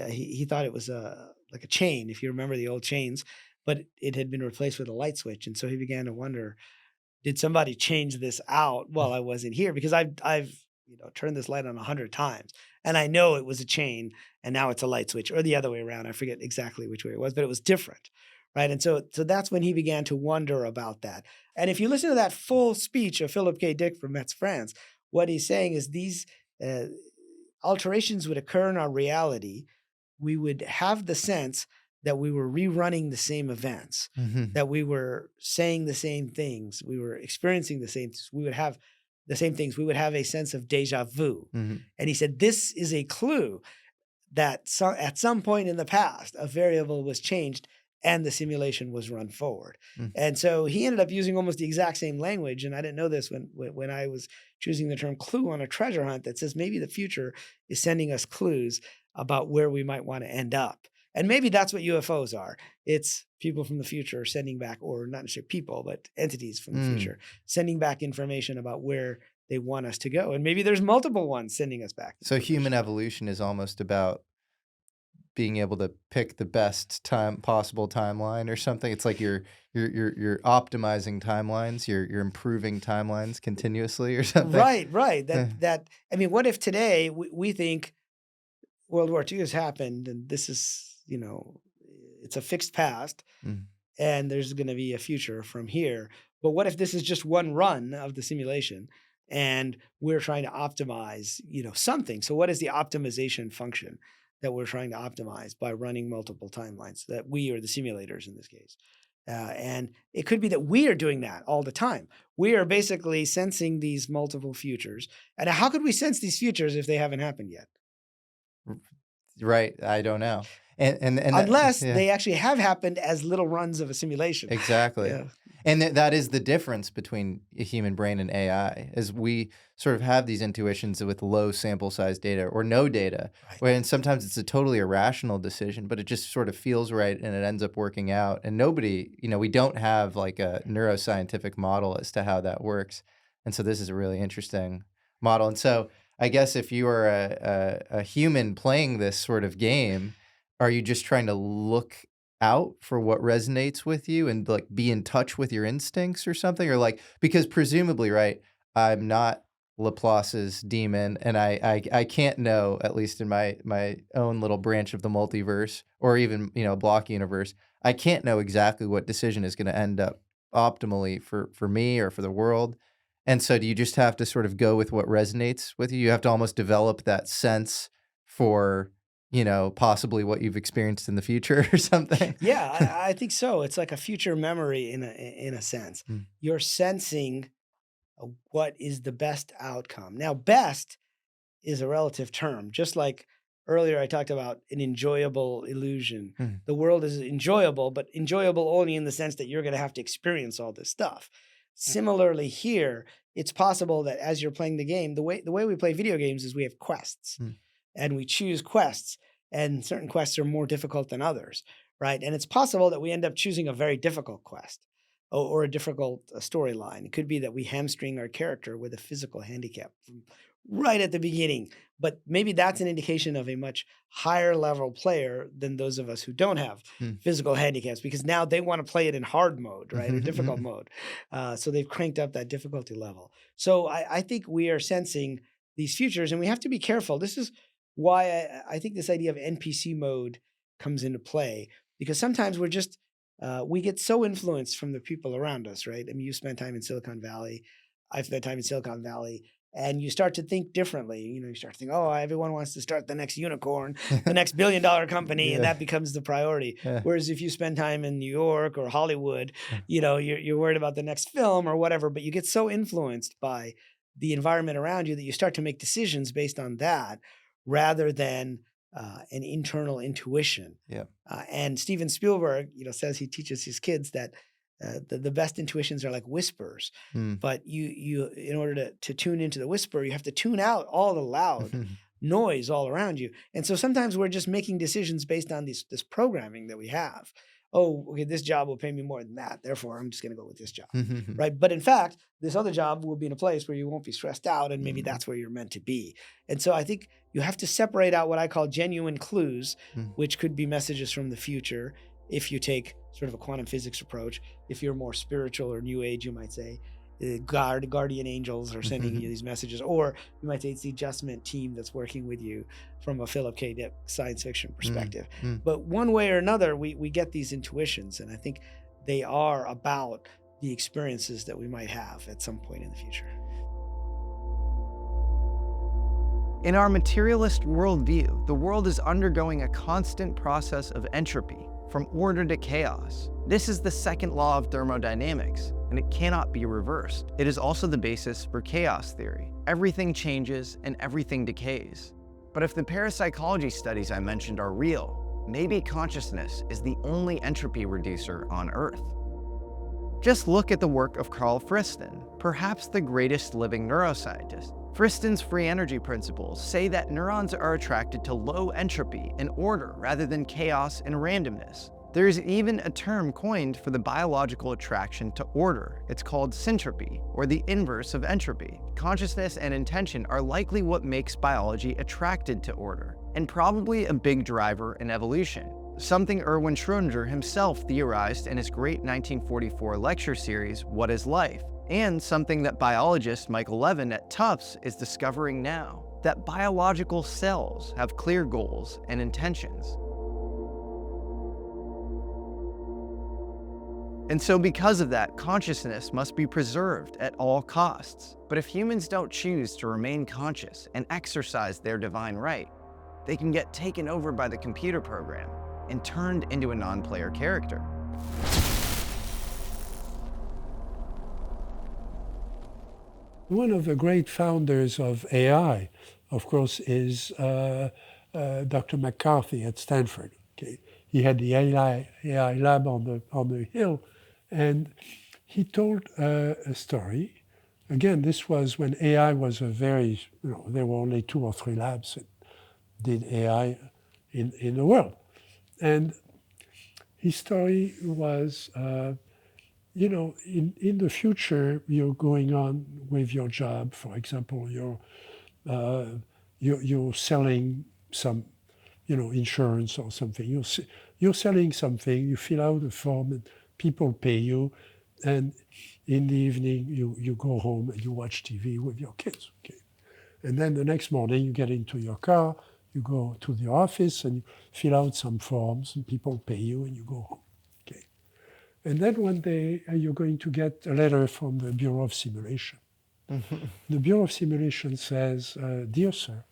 he thought it was like a chain, if you remember the old chains, but it had been replaced with a light switch. And so he began to wonder, did somebody change this out while I wasn't here? Because I've turned this light on 100 times and I know it was a chain and now it's a light switch, or the other way around. I forget exactly which way it was, but it was different. Right. And so that's when he began to wonder about that. And if you listen to that full speech of Philip K. Dick from Metz, France, what he's saying is these alterations would occur in our reality. We would have the sense that we were rerunning the same events, that we were saying the same things, we were experiencing the same things, we would have the same things, we would have a sense of deja vu. And he said, this is a clue that at some point in the past, a variable was changed and the simulation was run forward. And so he ended up using almost the exact same language. And I didn't know this when I was choosing the term clue on a treasure hunt, that says maybe the future is sending us clues about where we might want to end up. And maybe that's what UFOs are. It's people from the future sending back, or not necessarily people, but entities from the future, sending back information about where they want us to go. And maybe there's multiple ones sending us back. So human evolution is almost about being able to pick the best possible timeline or something. It's like you're optimizing timelines, you're improving timelines continuously or something. Right. I mean, what if today we think World War II has happened and this is, it's a fixed past and there's going to be a future from here. But what if this is just one run of the simulation and we're trying to optimize, something? So what is the optimization function that we're trying to optimize by running multiple timelines, that we, or the simulators in this case? And it could be that we are doing that all the time. We are basically sensing these multiple futures. And how could we sense these futures if they haven't happened yet? Right. I don't know. And Unless yeah. they actually have happened as little runs of a simulation. Exactly. Yeah. And that is the difference between a human brain and AI, is we sort of have these intuitions with low sample size data or no data, and sometimes it's a totally irrational decision, but it just sort of feels right and it ends up working out. And nobody, we don't have like a neuroscientific model as to how that works. And so this is a really interesting model. And so I guess if you are a human playing this sort of game, are you just trying to look out for what resonates with you and like be in touch with your instincts or something? Or like, because presumably, right, I'm not Laplace's demon, and I can't know, at least in my own little branch of the multiverse, or even, block universe, I can't know exactly what decision is going to end up optimally for me or for the world. And so do you just have to sort of go with what resonates with you? You have to almost develop that sense for, possibly what you've experienced in the future or something. Yeah, I think so. It's like a future memory in a sense. You're sensing what is the best outcome. Now, best is a relative term. Just like earlier I talked about an enjoyable illusion. The world is enjoyable, but enjoyable only in the sense that you're going to have to experience all this stuff. Similarly here, it's possible that as you're playing the game, the way we play video games is we have quests. And we choose quests, and certain quests are more difficult than others, right? And it's possible that we end up choosing a very difficult quest or a difficult storyline. It could be that we hamstring our character with a physical handicap right at the beginning, but maybe that's an indication of a much higher level player than those of us who don't have physical handicaps, because now they want to play it in hard mode, right, or difficult mode. So they've cranked up that difficulty level. So I think we are sensing these futures, and we have to be careful. This is why I think this idea of NPC mode comes into play, because sometimes we're just, we get so influenced from the people around us, right? I mean, you spent time in Silicon Valley. I've spent time in Silicon Valley, and you start to think differently. You start to think, oh, everyone wants to start the next unicorn, the next billion-dollar company, and that becomes the priority. Whereas if you spend time in New York or Hollywood, you're worried about the next film or whatever, but you get so influenced by the environment around you that you start to make decisions based on that, rather than an internal intuition. And Steven Spielberg, says he teaches his kids that the best intuitions are like whispers. But you in order to tune into the whisper, you have to tune out all the loud noise all around you. And so sometimes we're just making decisions based on this programming that we have. Oh, okay, this job will pay me more than that, therefore I'm just going to go with this job, right? But in fact, this other job will be in a place where you won't be stressed out, and maybe that's where you're meant to be. And so I think you have to separate out what I call genuine clues, which could be messages from the future, if you take sort of a quantum physics approach. If you're more spiritual or new age, you might say guardian angels are sending you these messages, or you might say it's the adjustment team that's working with you from a Philip K. Dick science fiction perspective. But one way or another, we get these intuitions, and I think they are about the experiences that we might have at some point in the future. In our materialist worldview, the world is undergoing a constant process of entropy, from order to chaos. This is the second law of thermodynamics, and it cannot be reversed. It is also the basis for chaos theory. Everything changes and everything decays. But if the parapsychology studies I mentioned are real, maybe consciousness is the only entropy reducer on Earth. Just look at the work of Carl Friston, perhaps the greatest living neuroscientist. Friston's free energy principles say that neurons are attracted to low entropy and order rather than chaos and randomness. There is even a term coined for the biological attraction to order. It's called syntropy, or the inverse of entropy. Consciousness and intention are likely what makes biology attracted to order, and probably a big driver in evolution. Something Erwin Schrödinger himself theorized in his great 1944 lecture series, What is Life? And something that biologist Michael Levin at Tufts is discovering now, that biological cells have clear goals and intentions. And so because of that, consciousness must be preserved at all costs. But if humans don't choose to remain conscious and exercise their divine right, they can get taken over by the computer program and turned into a non-player character. One of the great founders of AI, of course, is Dr. McCarthy at Stanford. Okay? He had the AI lab on the hill, and he told a story. Again, this was when AI was a very, there were only 2 or 3 labs that did AI in the world. And his story was, in the future, you're going on with your job. For example, you're selling some, insurance or something. You're selling something. You fill out a form, and people pay you. And in the evening, you go home and you watch TV with your kids. Okay? And then the next morning, you get into your car. You go to the office and you fill out some forms, and people pay you, and you go home. Okay? And then one day, you're going to get a letter from the Bureau of Simulation. The Bureau of Simulation says, "Dear sir,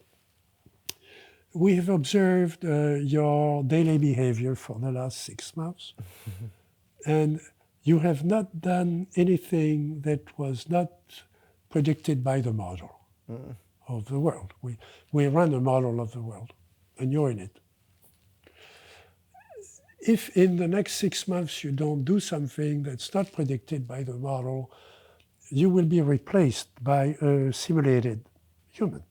we have observed your daily behavior for the last 6 months, and you have not done anything that was not predicted by the model of the world. We run a model of the world, and you're in it. If in the next 6 months you don't do something that's not predicted by the model, you will be replaced by a simulated human."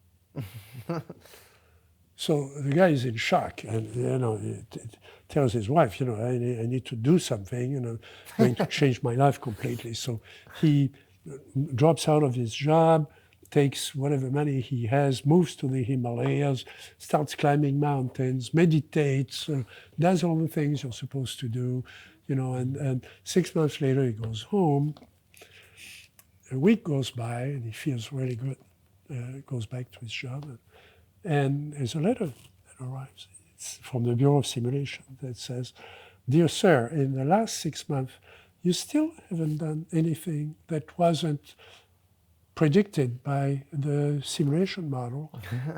So the guy is in shock, and he tells his wife, I need to do something, and I'm going to change my life completely. So he drops out of his job, takes whatever money he has, moves to the Himalayas, starts climbing mountains, meditates, does all the things you're supposed to do, and 6 months later he goes home. A week goes by and he feels really good, goes back to his job, and there's a letter that arrives. It's from the Bureau of Simulation that says, "Dear sir, in the last 6 months, you still haven't done anything that wasn't predicted by the simulation model,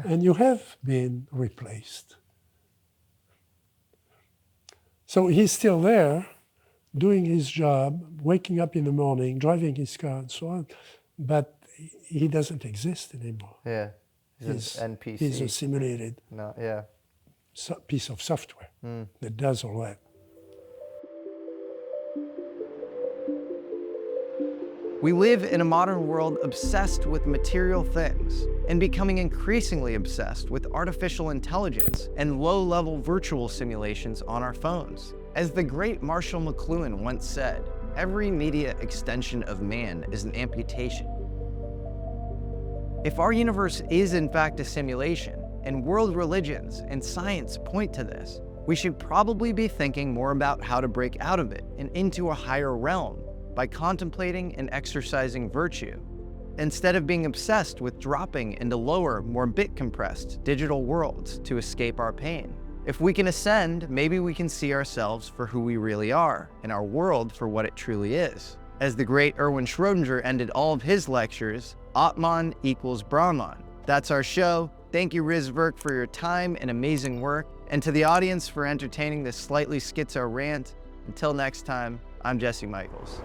and you have been replaced." So he's still there, doing his job, waking up in the morning, driving his car, and so on, but he doesn't exist anymore. Yeah, he's an NPC. He's a simulated piece of software that does all that. We live in a modern world obsessed with material things and becoming increasingly obsessed with artificial intelligence and low-level virtual simulations on our phones. As the great Marshall McLuhan once said, every media extension of man is an amputation. If our universe is in fact a simulation, and world religions and science point to this, we should probably be thinking more about how to break out of it and into a higher realm by contemplating and exercising virtue, instead of being obsessed with dropping into lower, more bit-compressed digital worlds to escape our pain. If we can ascend, maybe we can see ourselves for who we really are, and our world for what it truly is. As the great Erwin Schrödinger ended all of his lectures, Atman equals Brahman. That's our show. Thank you, Riz Virk, for your time and amazing work, and to the audience for entertaining this slightly schizo rant. Until next time, I'm Jesse Michels.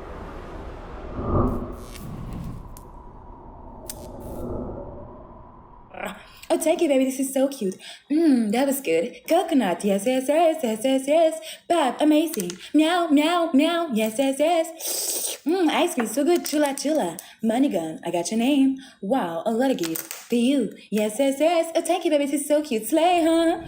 Oh, thank you, baby. This is so cute. That was good. Coconut. Yes, yes, yes, yes, yes, yes. Bob, amazing. Meow, meow, meow. Yes, yes, yes. Ice cream, so good. Chula, chula. Money gun. I got your name. Wow, a lot of gifts for you. Yes, yes, yes. Oh, thank you, baby. This is so cute. Slay, huh?